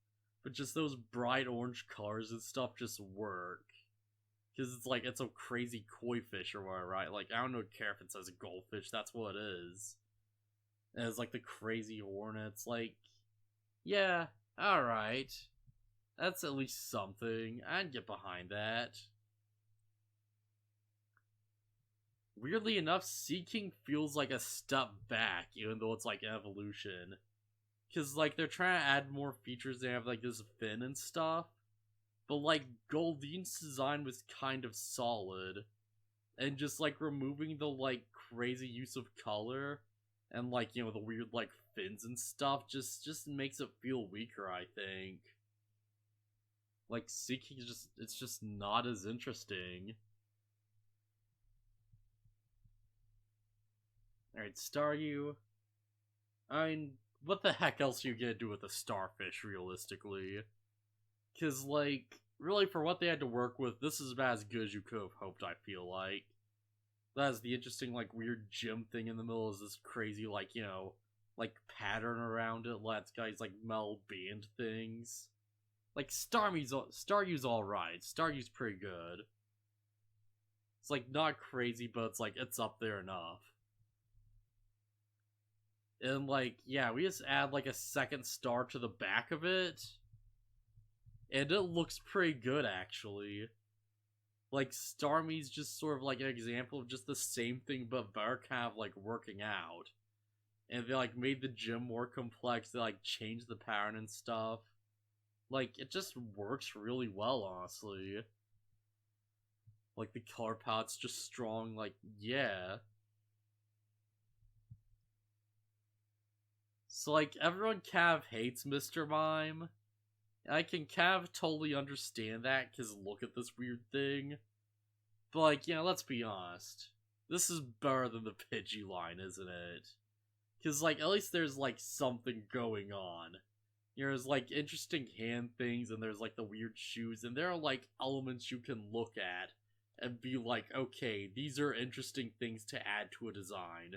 Speaker 1: But just those bright orange colors and stuff just work. Because it's like, it's a crazy koi fish or whatever, right? Like, I don't care if it says goldfish, that's what it is. And it's like the crazy hornets, like... Yeah, alright. That's at least something. I'd get behind that. Weirdly enough, Seeking feels like a step back, even though it's like evolution. Because, like, they're trying to add more features. They have, like, this fin and stuff. But, like, Goldeen's design was kind of solid. And just, like, removing the, like, crazy use of color and, like, you know, the weird, like, fins and stuff just makes it feel weaker, I think. Like, Seeking is just, it's just not as interesting. Alright, Staryu. I mean, what the heck else are you gonna do with a starfish, realistically? Because, like, really, for what they had to work with, this is about as good as you could have hoped, I feel like. That has the interesting, like, weird gym thing in the middle is this crazy, like, you know, like, pattern around it. Let's guys, like, metal band things. Like, Staryu's alright. Staryu's pretty good. It's, like, not crazy, but it's, like, it's up there enough. And, like, yeah, we just add, like, a second star to the back of it. And it looks pretty good, actually. Like, Starmie's just sort of, like, an example of just the same thing, but better kind of, like, working out. And they, like, made the gym more complex. They, like, changed the pattern and stuff. Like, it just works really well, honestly. Like, the color palette's just strong, like, yeah. So, like, everyone kind of hates Mr. Mime. And I can kind of totally understand that, because look at this weird thing. But, like, you know, let's be honest. This is better than the Pidgey line, isn't it? Because, like, at least there's, like, something going on. You know, there's, like, interesting hand things, and there's, like, the weird shoes, and there are, like, elements you can look at and be like, okay, these are interesting things to add to a design.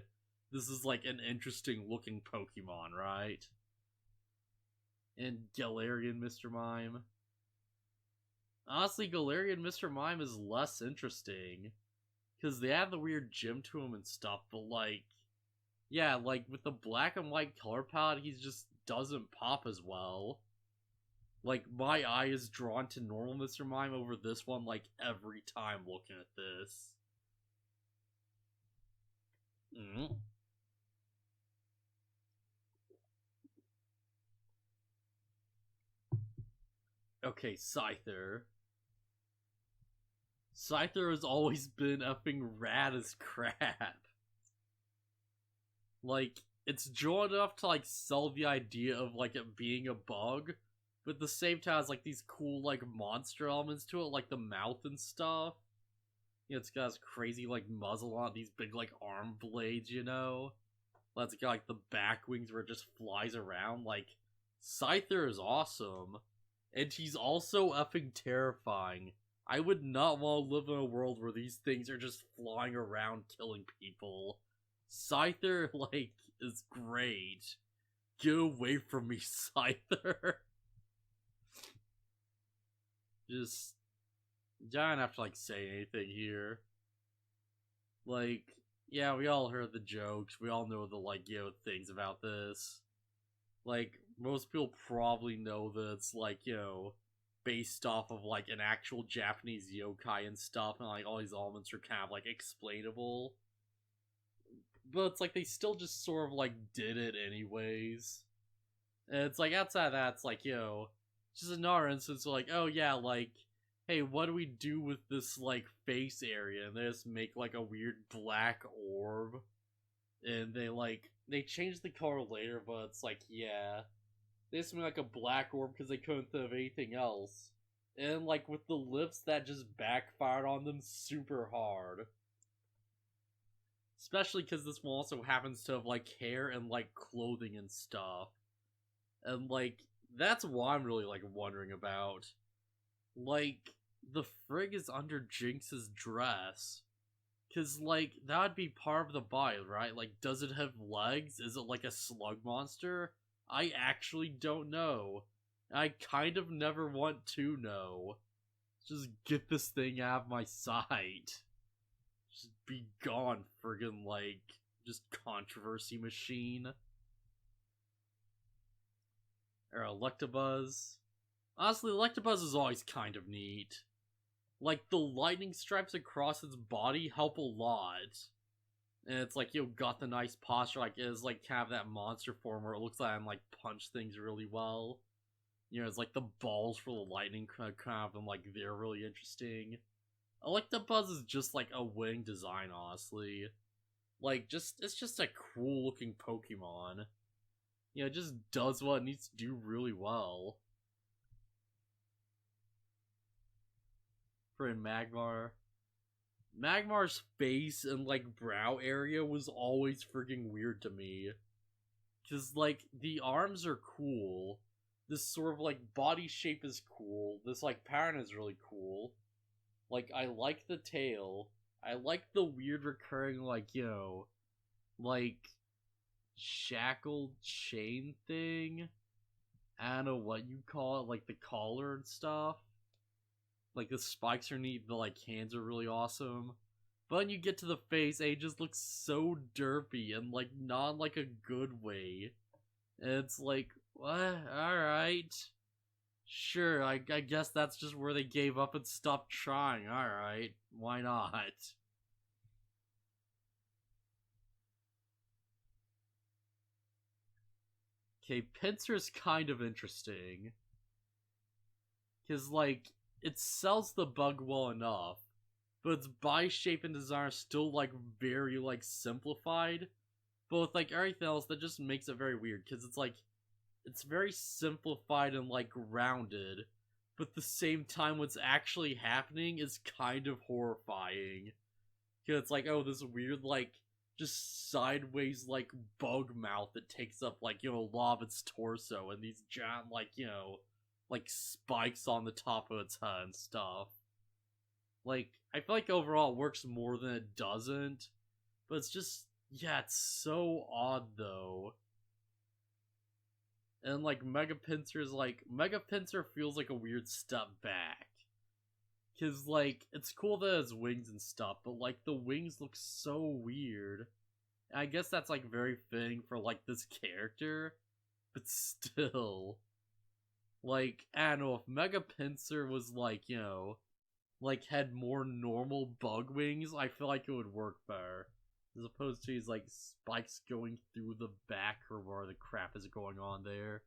Speaker 1: This is, like, an interesting looking Pokemon, right? And Galarian Mr. Mime. Honestly, Galarian Mr. Mime is less interesting. Because they have the weird gym to him and stuff, but, like, yeah, like, with the black and white color palette, he just doesn't pop as well. Like, my eye is drawn to normal Mr. Mime over this one, like, every time looking at this. Okay, Scyther. Scyther has always been effing rad as crap. Like, it's drawn enough to, like, sell the idea of, like, it being a bug, but at the same time, it's, like, these cool, like, monster elements to it, like the mouth and stuff. You know, it's got this crazy, like, muzzle on it, these big, like, arm blades, you know? That's got like the back wings where it just flies around. Like, Scyther is awesome. And he's also effing terrifying. I would not want to live in a world where these things are just flying around killing people. Scyther, like, is great. Get away from me, Scyther. Just, I don't have to, like, say anything here. Like, yeah, we all heard the jokes. We all know the, like, things about this. Like, most people probably know that it's, like, based off of, like, an actual Japanese yokai and stuff, and, like, all these elements are kind of, like, explainable. But it's like they still just sort of, like, did it anyways. And it's like, outside of that, it's like, just another instance of, like, oh yeah, like, hey, what do we do with this, like, face area? And they just make, like, a weird black orb. And they changed the color later, but it's like, yeah. They just made, like, a black orb because they couldn't think of anything else. And, like, with the lips, that just backfired on them super hard. Especially because this one also happens to have, like, hair and, like, clothing and stuff. And, like, that's what I'm really, like, wondering about. Like, the frig is under Jinx's dress. Because, like, that would be part of the body, right? Like, does it have legs? Is it, like, a slug monster? I actually don't know. I kind of never want to know. Just get this thing out of my sight. Just be gone, friggin', like, just controversy machine. Or Electabuzz. Honestly, Electabuzz is always kind of neat. Like, the lightning stripes across its body help a lot. And it's like, got the nice posture, like, it is, like, kind of that monster form where it looks like I can, like, punch things really well. It's like the balls for the lightning kind of, and, like, they're really interesting. Electabuzz is just, like, a winning design, honestly. Like, it's just a cool-looking Pokemon. It just does what it needs to do really well. For Magmar. Magmar's face and, like, brow area was always freaking weird to me. Because, like, the arms are cool. This sort of, like, body shape is cool. This, like, pattern is really cool. Like, I like the tail. I like the weird recurring, like, like, shackled chain thing. I don't know what you call it, like the collar and stuff. Like, the spikes are neat, the, like, hands are really awesome. But when you get to the face, it just looks so derpy and, like, not in, like, a good way. And it's like, what? Alright. Sure, I guess that's just where they gave up and stopped trying. Alright, why not? Okay, Pinsir's kind of interesting. Because, like, it sells the bug well enough, but its body shape and design are still, like, very, like, simplified. But with, like, everything else, that just makes it very weird, because it's, like, it's very simplified and, like, rounded, but at the same time, what's actually happening is kind of horrifying. Because it's like, oh, this weird, like, just sideways, like, bug mouth that takes up, like, a lot of its torso, and these giant, like, like, spikes on the top of its head and stuff. Like, I feel like overall it works more than it doesn't, but it's just, yeah, it's so odd, though. And, like, Mega Pinsir feels like a weird step back. Because, like, it's cool that it has wings and stuff, but, like, the wings look so weird. And I guess that's, like, very fitting for, like, this character, but still. Like, I don't know, if Mega Pinsir was, like, like, had more normal bug wings, I feel like it would work better. As opposed to these, like, spikes going through the back or where the crap is going on there.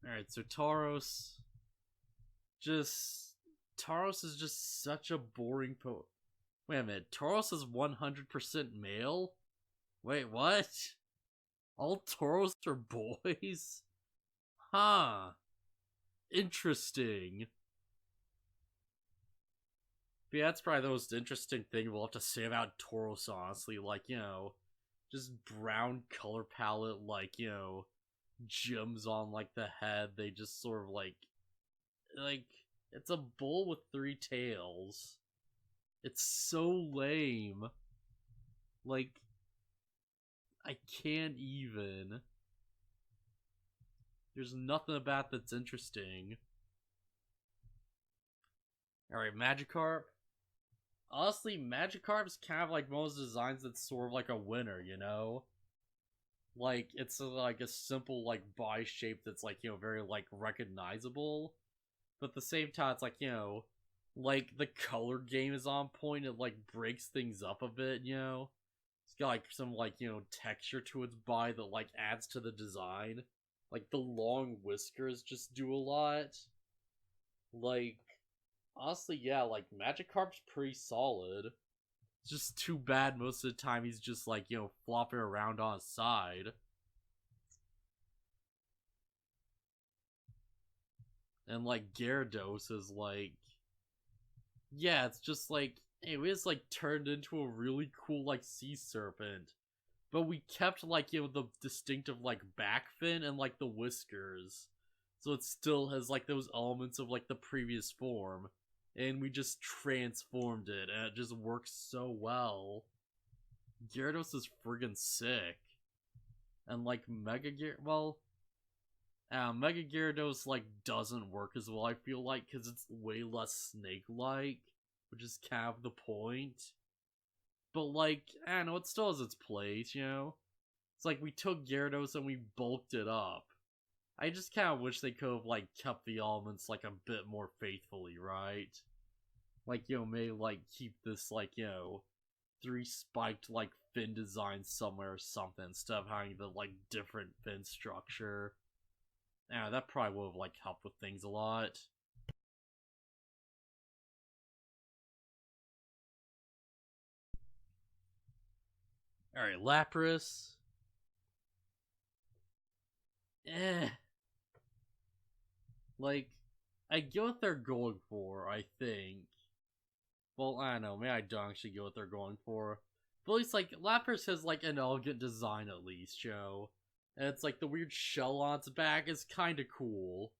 Speaker 1: Alright, so Tauros. Tauros is just such a boring Wait a minute, Tauros is 100% male? Wait, what? All Tauros are boys? Huh. Interesting. But yeah, that's probably the most interesting thing we'll have to say about Tauros, honestly. Like, just brown color palette, like, gems on, like, the head. They just sort of, like, it's a bull with 3 tails. It's so lame. Like, I can't even. There's nothing about that's interesting. Alright, Magikarp. Honestly, Magikarp's kind of like most designs that's sort of like a winner, Like, it's like a simple, like, body shape that's, like, very, like, recognizable. But at the same time, it's like, like, the color game is on point. It, like, breaks things up a bit, It's got, like, some, like, texture to its body that, like, adds to the design. Like, the long whiskers just do a lot. Like, honestly, yeah, like, Magikarp's pretty solid. It's just too bad most of the time he's just, like, flopping around on his side. And, like, Gyarados is, like... Yeah, it's just, like... Hey, we just, like, turned into a really cool, like, sea serpent. But we kept, like, the distinctive, like, back fin and, like, the whiskers. So it still has, like, those elements of, like, the previous form. And we just transformed it, and it just works so well. Gyarados is friggin' sick. And, like, Mega Gyarados, like, doesn't work as well, I feel like, because it's way less snake-like, which is kind of the point. But, like, I don't know, it still has its place, It's like, we took Gyarados and we bulked it up. I just kind of wish they could have, like, kept the elements, like, a bit more faithfully, right? Like, may, like, keep this, like, 3 spiked, like, fin designs somewhere or something, instead of having the, like, different fin structure. Yeah, that probably would have, like, helped with things a lot. Alright, Lapras. Like, I get what they're going for, I think. Well, I don't know, maybe I don't actually get what they're going for. But at least, like, Lapras has, like, an elegant design, at least, And it's, like, the weird shell on its back is kinda cool.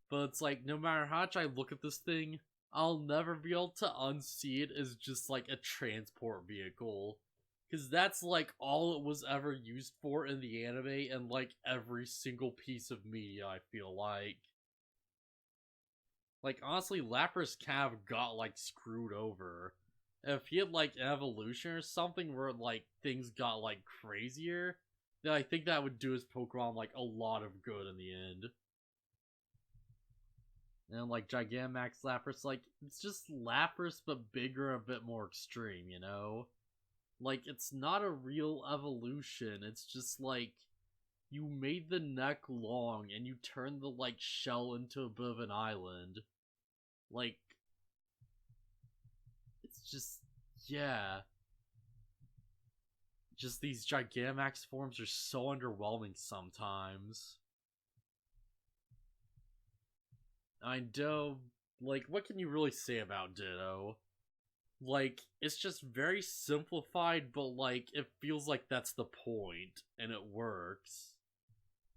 Speaker 1: But it's, like, no matter how much I look at this thing, I'll never be able to unsee it as just, like, a transport vehicle. Because that's, like, all it was ever used for in the anime and, like, every single piece of media, I feel like. Like, honestly, Lapras kind of got, like, screwed over. If he had, like, an evolution or something where, like, things got, like, crazier, then I think that would do his Pokemon, like, a lot of good in the end. And, like, Gigantamax Lapras, like, it's just Lapras, but bigger and a bit more extreme, Like, it's not a real evolution, it's just, like, you made the neck long, and you turned the, like, shell into a bit of an island. Like, it's just, yeah. Just these Gigantamax forms are so underwhelming sometimes. I know, like, what can you really say about Ditto? Like, it's just very simplified, but, like, it feels like that's the point, and it works.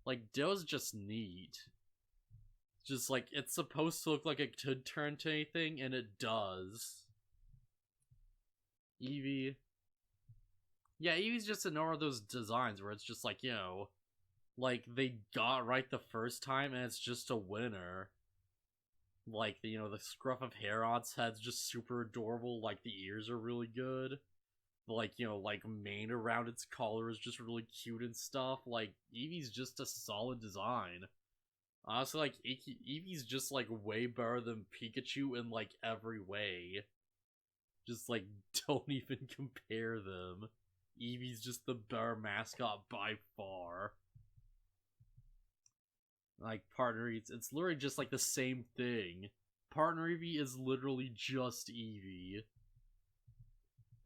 Speaker 1: Like, Ditto's just neat. Just, like, it's supposed to look like it could turn to anything, and it does. Eevee. Yeah, Eevee's just another of those designs where it's just like, like, they got right the first time, and it's just a winner. Like, the scruff of hair on its head's just super adorable, like, the ears are really good. Like, like, mane around its collar is just really cute and stuff. Like, Eevee's just a solid design. Honestly, like, Eevee's just, like, way better than Pikachu in, like, every way. Just, like, don't even compare them. Eevee's just the better mascot by far. Like, Partner Eevee's, it's literally just, like, the same thing. Partner Eevee is literally just Eevee.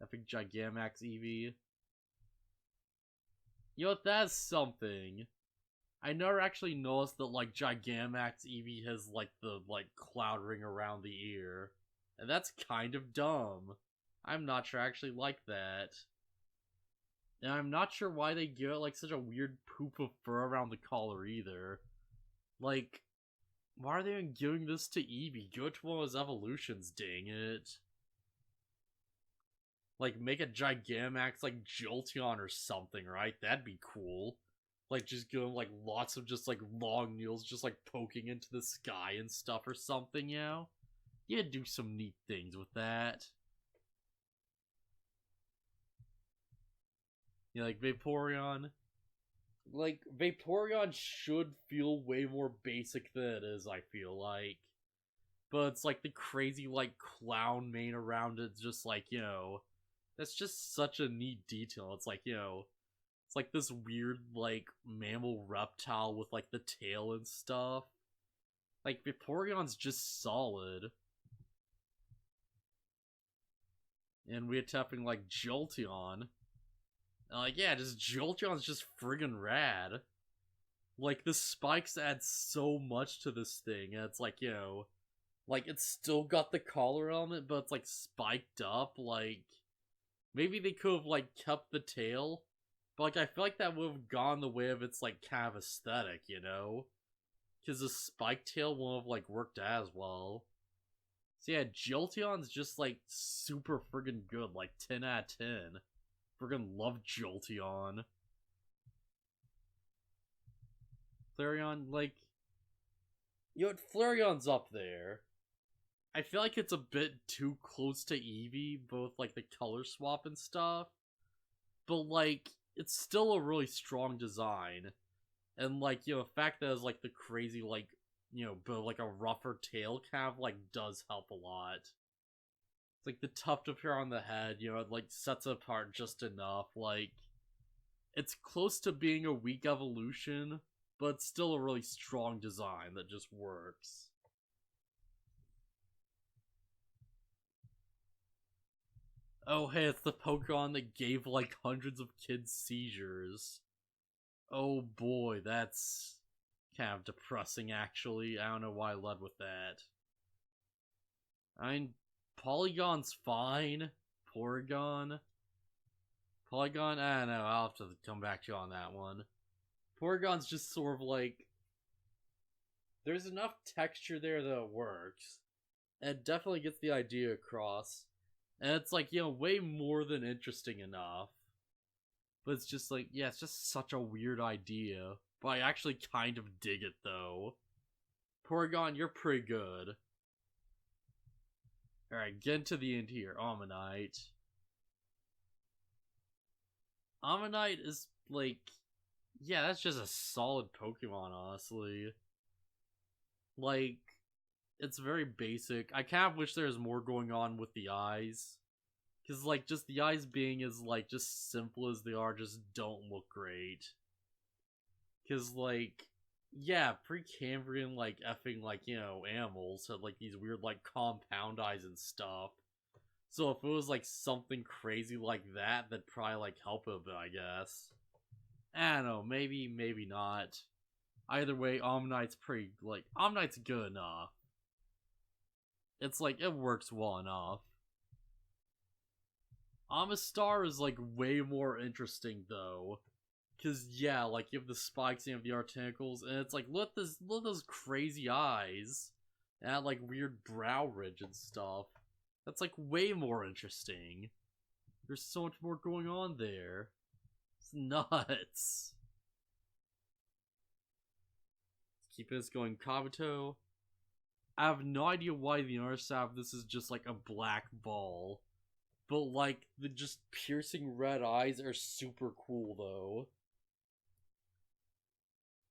Speaker 1: Epic Gigantamax Eevee. You know what, that's something. I never actually noticed that, like, Gigantamax Eevee has, like, the, like, cloud ring around the ear. And that's kind of dumb. I'm not sure I actually like that. And I'm not sure why they give it like such a weird poop of fur around the collar either. Like, why are they even giving this to Eevee? Give it to one of his evolutions, dang it. Like, make a Gigantamax like Jolteon or something, right? That'd be cool. Like, just give him like lots of just like long nails just like poking into the sky and stuff or something, you know? Yeah, do some neat things with that. Yeah, like Vaporeon. Like, Vaporeon should feel way more basic than it is, I feel like. But it's like the crazy, like, clown mane around it, just like, you know, that's just such a neat detail. It's like, you know, it's like this weird, like, mammal reptile with, like, the tail and stuff. Like, Vaporeon's just solid. And we're tapping, like, Jolteon. Like, yeah, just Jolteon's just friggin' rad. Like, the spikes add so much to this thing, and it's like, you know, like, it's still got the collar element, but it's, like, spiked up, like, maybe they could have, like, kept the tail, but, like, I feel like that would have gone the way of its, like, kind of aesthetic, you know? Because the spike tail wouldn't have, like, worked as well. So yeah, Jolteon's just, like, super friggin' good, like, 10 out of 10. Friggin' love Jolteon. Flareon, like, you know, Flareon's up there. I feel like it's a bit too close to Eevee, both like the color swap and stuff. But like, it's still a really strong design. And like, you know, the fact that it's like the crazy, like, you know, but like a rougher tail kind of like does help a lot. It's like the tuft up here on the head, you know, it like sets it apart just enough. Like, it's close to being a weak evolution, but it's still a really strong design that just works. Oh hey, it's the Pokemon that gave like hundreds of kids seizures. Oh boy, that's kind of depressing actually. I don't know why I led with that. I mean, Polygon's fine. Porygon? Polygon? I don't know, I'll have to come back to you on that one. Porygon's just sort of like, there's enough texture there that it works. And it definitely gets the idea across. And it's like, you know, way more than interesting enough. But it's just like, yeah, it's just such a weird idea. But I actually kind of dig it, though. Porygon, you're pretty good. Alright, get into the end here. Ammonite. Ammonite is, like, yeah, that's just a solid Pokemon, honestly. Like, it's very basic. I kind of wish there was more going on with the eyes. Because, like, just the eyes being as, like, just simple as they are just don't look great. Because, like, yeah, Precambrian, like, effing, like, you know, animals had, like, these weird, like, compound eyes and stuff. So if it was, like, something crazy like that, that'd probably, like, help a bit, I guess. I don't know, maybe, maybe not. Either way, Omnite's pretty, like, Omnite's good enough. It's like, it works well enough. Amistar is, like, way more interesting, though. Because, yeah, like, you have the spikes and you have the articles, and it's like, look at those crazy eyes. And, like, weird brow ridge and stuff. That's, like, way more interesting. There's so much more going on there. It's nuts. Let's keep this going. Kabuto. I have no idea why the other side of this is just, like, a black ball. But, like, the just piercing red eyes are super cool, though.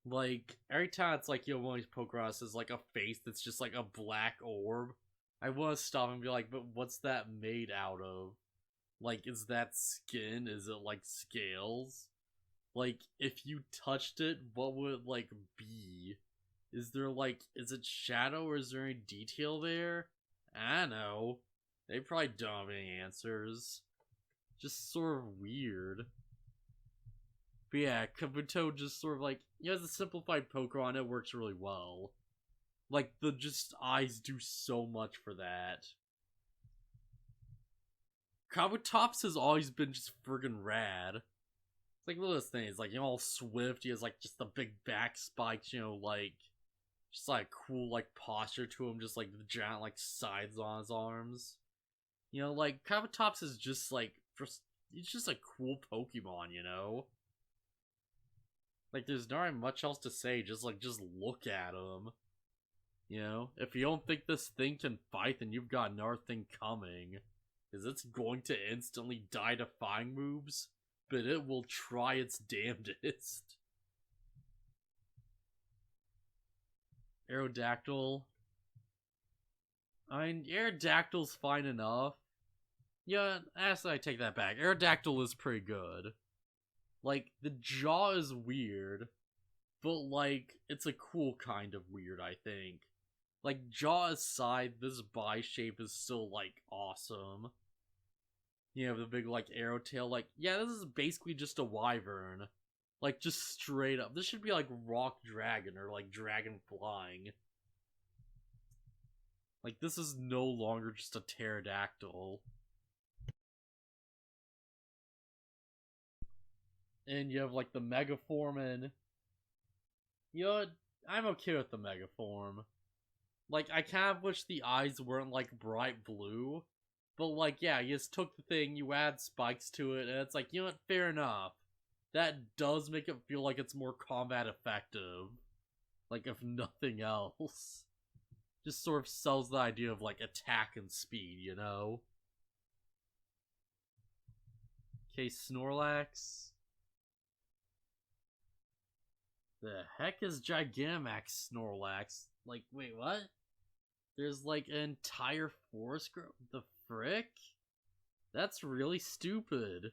Speaker 1: Like, every time it's like, yo, one of these Pokeross is like a face that's just like a black orb, I want to stop and be like, but what's that made out of? Like, is that skin? Is it like scales? Like, if you touched it, what would it like be? Is there like, is it shadow or is there any detail there? I don't know. They probably don't have any answers. Just sort of weird. But yeah, Kabuto just sort of like, you know, as a simplified Pokemon, it works really well. Like, the just eyes do so much for that. Kabutops has always been just friggin' rad. It's like one of those things, like, you know, all swift, he has like just the big back spikes, you know, like just like cool like posture to him, just like the giant like sides on his arms. You know, like Kabutops is just like he's just a cool Pokemon, you know? Like there's not much else to say, just look at him. You know? If you don't think this thing can fight, then you've got another thing coming. Because it's going to instantly die to flying moves, but it will try its damnedest. Aerodactyl. I mean, Aerodactyl's fine enough. Yeah, actually I take that back. Aerodactyl is pretty good. Like, the jaw is weird, but like, it's a cool kind of weird, I think. Like, jaw aside, this body shape is still, like, awesome. You know, the big, like, arrow tail, like, yeah, this is basically just a wyvern. Like, just straight up. This should be, like, rock dragon, or, like, dragon flying. Like, this is no longer just a pterodactyl. And you have, like, the megaform, and... You know what? I'm okay with the megaform. Like, I kind of wish the eyes weren't, like, bright blue. But, like, yeah, you just took the thing, you add spikes to it, and it's like, you know what, fair enough. That does make it feel like it's more combat effective. Like, if nothing else. Just sort of sells the idea of, like, attack and speed, you know? Okay, Snorlax. The heck is Gigantamax Snorlax? Like, wait, what? There's like an entire forest growth? The frick? That's really stupid.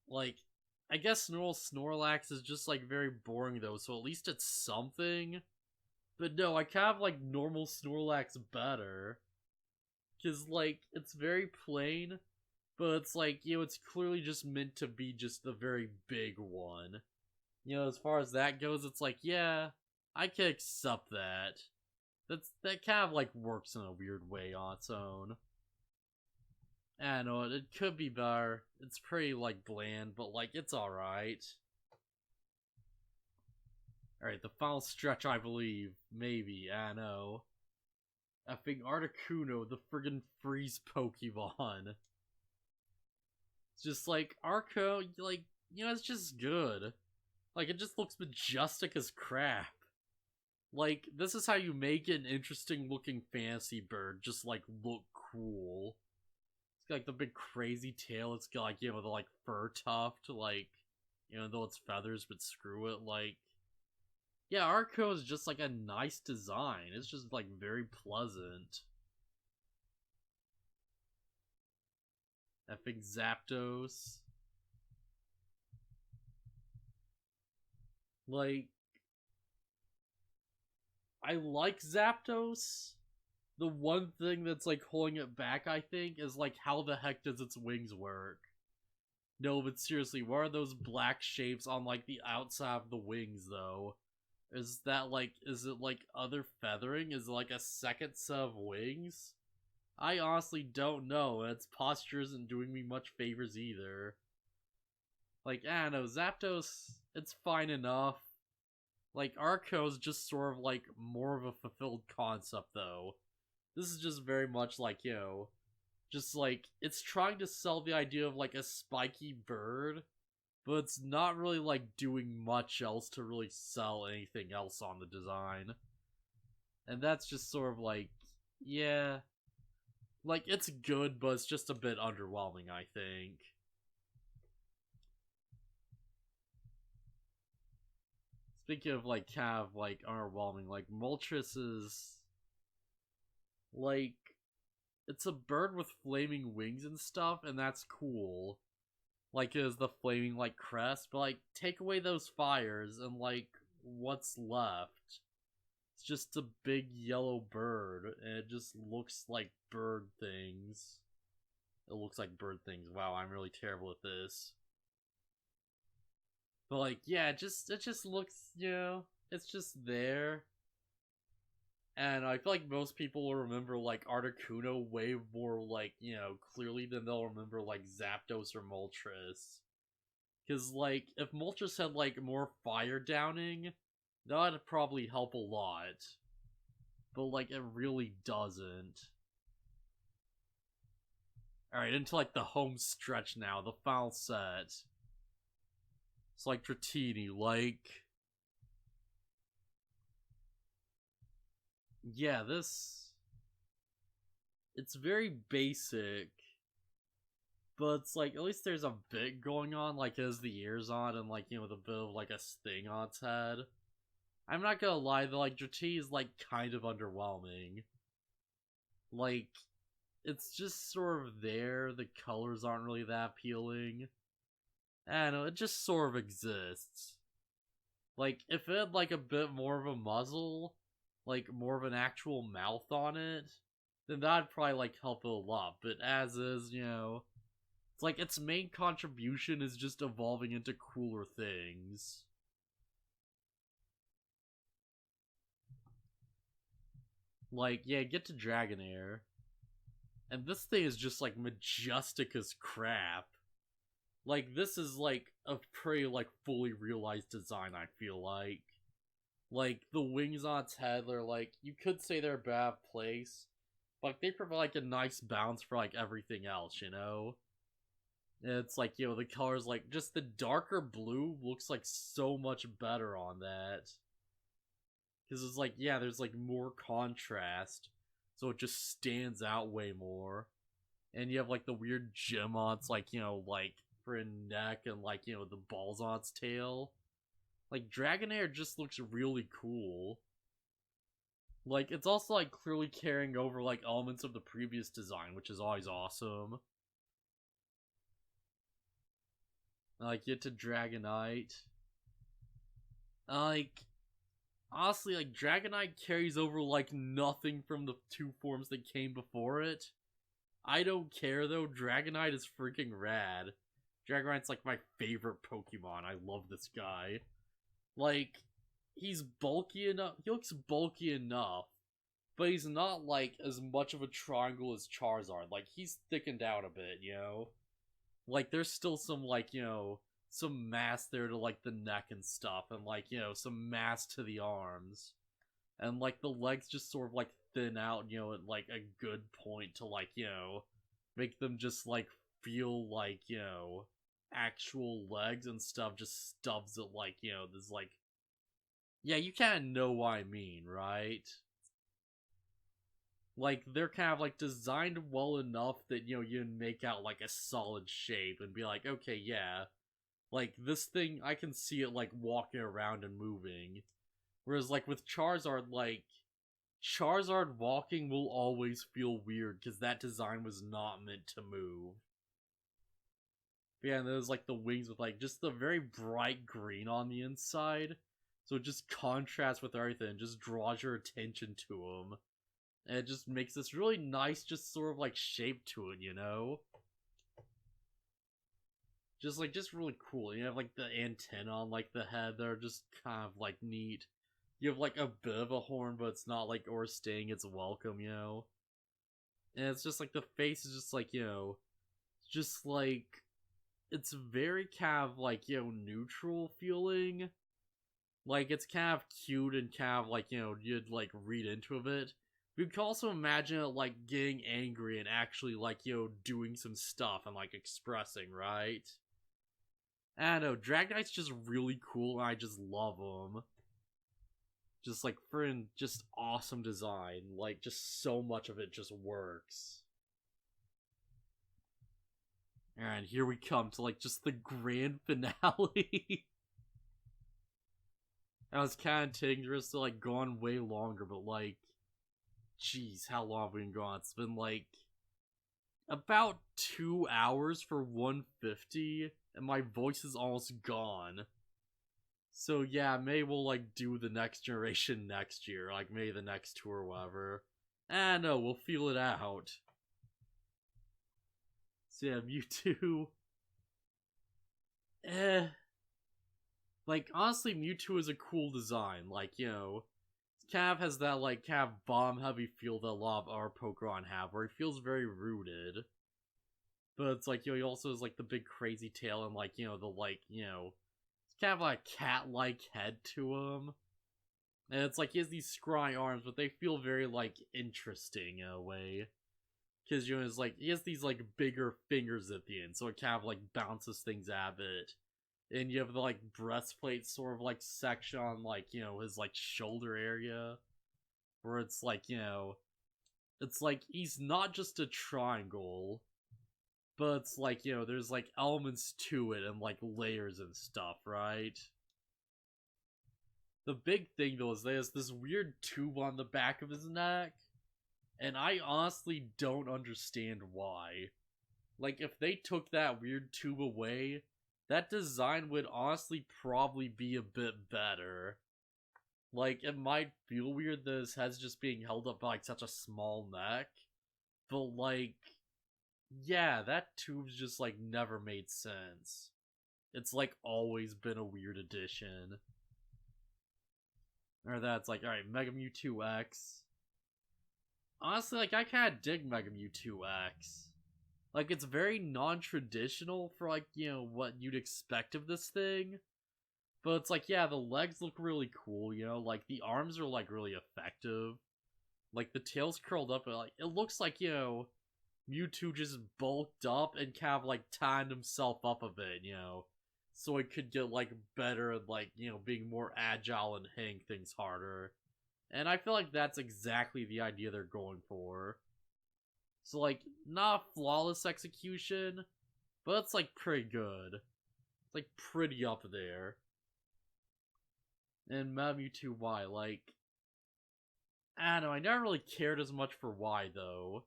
Speaker 1: Like, I guess Snorlax is just like very boring though, so at least it's something. But no, I kind of like normal Snorlax better. Cause like, it's very plain, but it's like, you know, it's clearly just meant to be just the very big one. You know, as far as that goes, it's like, yeah, I can accept that. That kind of like works in a weird way on its own. I don't know, it could be better. It's pretty like bland, but like it's alright. Alright, the final stretch, I believe. Maybe, I know. Effing Articuno, the friggin' freeze Pokemon. It's just like, Arco, like, you know, it's just good. Like, it just looks majestic as crap. Like, this is how you make an interesting looking fantasy bird just, like, look cool. It's got, like, the big crazy tail. It's got, like, you know, the, like, fur tuft, like, you know, though it's feathers, but screw it, like... Yeah, Arco is just, like, a nice design. It's just, like, very pleasant. Effing Zapdos. Like... I like Zapdos. The one thing that's like holding it back, I think, is like how the heck does its wings work? No, but seriously, what are those black shapes on like the outside of the wings though? Is that like, is it like other feathering? Is it like a second set of wings? I honestly don't know, and its posture isn't doing me much favors either. Like, I don't know, Zapdos, it's fine enough. Like, Arco's just sort of, like, more of a fulfilled concept, though. This is just very much like, you know, just, like, it's trying to sell the idea of, like, a spiky bird, but it's not really, like, doing much else to really sell anything else on the design. And that's just sort of, like, yeah. Like, it's good, but it's just a bit underwhelming, I think. Speaking of, like, kind of, like, underwhelming, like, Moltres is... Like, it's a bird with flaming wings and stuff, and that's cool. Like, it is the flaming, like, crest, but, like, take away those fires, and, like, what's left? It's just a big yellow bird, and it just looks like bird things. It looks like bird things. Wow, I'm really terrible at this. But like, yeah, it just looks, you know, it's just there. And I feel like most people will remember, like, Articuno way more, like, clearly than they'll remember, like, Zapdos or Moltres. Because, like, if Moltres had, like, more fire downing, that would probably help a lot. But, like, it really doesn't. Alright, into, like, the home stretch now, the final set. It's like Dratini, like... Yeah, this... It's very basic. But it's like, at least there's a bit going on, like, as the ears on, and, like, with a bit of, like, a sting on its head. I'm not gonna lie, though, like, Dratini is, like, kind of underwhelming. Like, it's just sort of there, the colors aren't really that appealing. I don't know, it just sort of exists. Like, if it had, like, a bit more of a muzzle, like, more of an actual mouth on it, then that'd probably, like, help it a lot. But as is, it's like its main contribution is just evolving into cooler things. Like, yeah, get to Dragonair. And this thing is just, like, majestic as crap. Like, this is, like, a pretty, like, fully realized design, I feel like. Like, the wings on its head, they're, like, you could say they're a bad place, but like, they provide, like, a nice balance for, like, everything else, And it's, like, the colors, like, just the darker blue looks, like, so much better on that. Because it's, like, yeah, there's, like, more contrast, so it just stands out way more. And you have, like, the weird gem on its, like, like, for a neck and, like, the balls on its tail. Like, Dragonair just looks really cool. Like, it's also, like, clearly carrying over, like, elements of the previous design, which is always awesome. Like, get to Dragonite. Like, honestly, like, Dragonite carries over, like, nothing from the two forms that came before it. I don't care, though. Dragonite is freaking rad. Dragonite's, like, my favorite Pokemon. I love this guy. Like, he's bulky enough. He looks bulky enough, but he's not, like, as much of a triangle as Charizard. Like, he's thickened out a bit, Like, there's still some, like, some mass there to, like, the neck and stuff, and, like, some mass to the arms. And, like, the legs just sort of, like, thin out, at, like, a good point to, like, make them just, like, feel like, actual legs and stuff, just stubs it, like, there's, like... Yeah, you kind of know what I mean, right? Like, they're kind of, like, designed well enough that, you make out, like, a solid shape and be like, okay, yeah. Like, this thing, I can see it, like, walking around and moving. Whereas, like, with Charizard, like, Charizard walking will always feel weird because that design was not meant to move. But yeah, and there's, like, the wings with, like, just the very bright green on the inside. So it just contrasts with everything, just draws your attention to them. And it just makes this really nice, just sort of, like, shape to it, Just really cool. You have, like, the antenna on, like, the head that are just kind of, like, neat. You have, like, a bit of a horn, but it's not, like, overstaying its welcome, And it's just, like, the face is just, like, just, like, it's very kind of, like, neutral feeling. Like, it's kind of cute and kind of, like, you'd, like, read into a bit. You can also imagine it, like, getting angry and actually, like, doing some stuff and, like, expressing, right? I don't know, Dragonite's just really cool and I just love him. Just, like, just awesome design. Like, just so much of it just works. And here we come to, like, just the grand finale. I was kind of taking risks to, like, go on way longer, but, like, jeez, how long have we been gone? It's been, like, about 2 hours for 150, and my voice is almost gone. So, yeah, maybe we'll, like, do the next generation next year, like, maybe the next tour or whatever. No, we'll feel it out. So, yeah, Mewtwo... Like, honestly, Mewtwo is a cool design. Like, Cav has that, like, Cav bomb-heavy feel that a lot of our Pokemon have, where he feels very rooted. But it's like, he also has, like, the big crazy tail and, like, the, like, it's kind of like a cat-like head to him. And it's like, he has these scrawny arms, but they feel very, like, interesting in a way. Because, it's like, he has these, like, bigger fingers at the end, so it kind of, like, bounces things at it. And you have the, like, breastplate sort of, like, section on, like, his, like, shoulder area. Where it's like, it's like, he's not just a triangle. But it's like, there's, like, elements to it and, like, layers and stuff, right? The big thing, though, is there's this weird tube on the back of his neck. And I honestly don't understand why. Like, if they took that weird tube away, that design would honestly probably be a bit better. Like, it might feel weird that his head's just being held up by, like, such a small neck. But, like, yeah, that tube's just, like, never made sense. It's, like, always been a weird addition. Or that's like, alright, Mega Mewtwo X. Honestly, like, I kinda dig Mega Mewtwo X. Like, it's very non-traditional for, like, what you'd expect of this thing. But it's like, yeah, the legs look really cool, like, the arms are, like, really effective. Like, the tail's curled up, and, like, it looks like, Mewtwo just bulked up and kind of, like, tied himself up a bit, so it could get, like, better at, like, being more agile and hitting things harder. And I feel like that's exactly the idea they're going for. So, like, not flawless execution, but it's, like, pretty good. It's, like, pretty up there. And Mewtwo Y, like, I don't know, I never really cared as much for Y, though.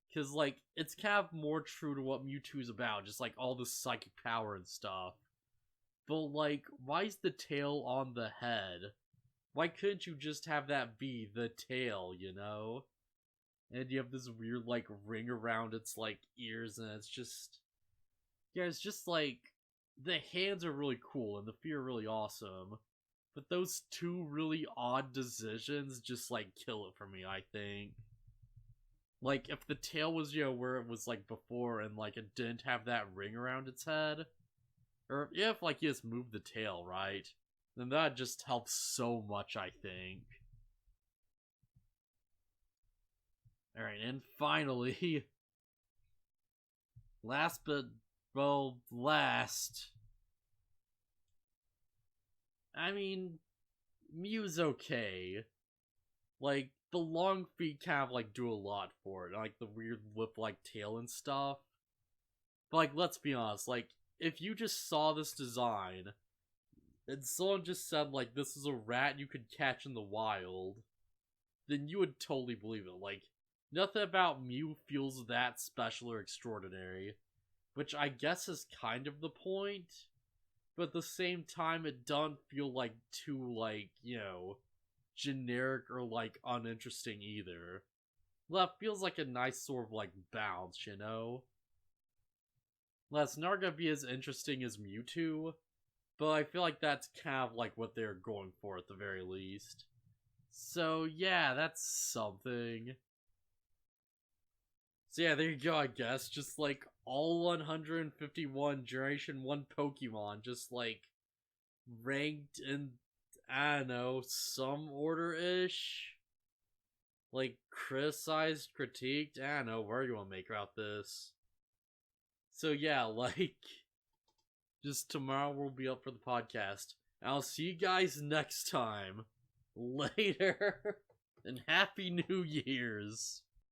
Speaker 1: Because, like, it's kind of more true to what Mewtwo's about, just, like, all the psychic power and stuff. But, like, why is the tail on the head? Why couldn't you just have that be the tail, And you have this weird, like, ring around its, like, ears, and it's just... Yeah, it's just, like... The hands are really cool, and the feet are really awesome. But those two really odd decisions just, like, kill it for me, I think. Like, if the tail was, where it was, like, before, and, like, it didn't have that ring around its head, or if, like, you just moved the tail, right? Then that just helps so much, I think. Alright, and finally, last but, well, last, I mean, Mew's okay. Like, the long feet kind of, like, do a lot for it. Like, the weird whip-like tail and stuff. But, like, let's be honest. Like, if you just saw this design, and someone just said, like, this is a rat you could catch in the wild, then you would totally believe it. Like, nothing about Mew feels that special or extraordinary. Which I guess is kind of the point. But at the same time, it doesn't feel, like, too, like, generic or, like, uninteresting either. Well, it feels like a nice sort of, like, balance, Well, it's not gonna be as interesting as Mewtwo, but I feel like that's kind of, like, what they're going for at the very least. So, yeah, that's something. So yeah, there you go, I guess. Just, like, all 151 Generation 1 Pokemon, just, like, ranked in, I don't know, some order-ish? Like, criticized, critiqued? I don't know, where you want to make out this? So yeah, like, just tomorrow we'll be up for the podcast. I'll see you guys next time. Later, and Happy New Year's!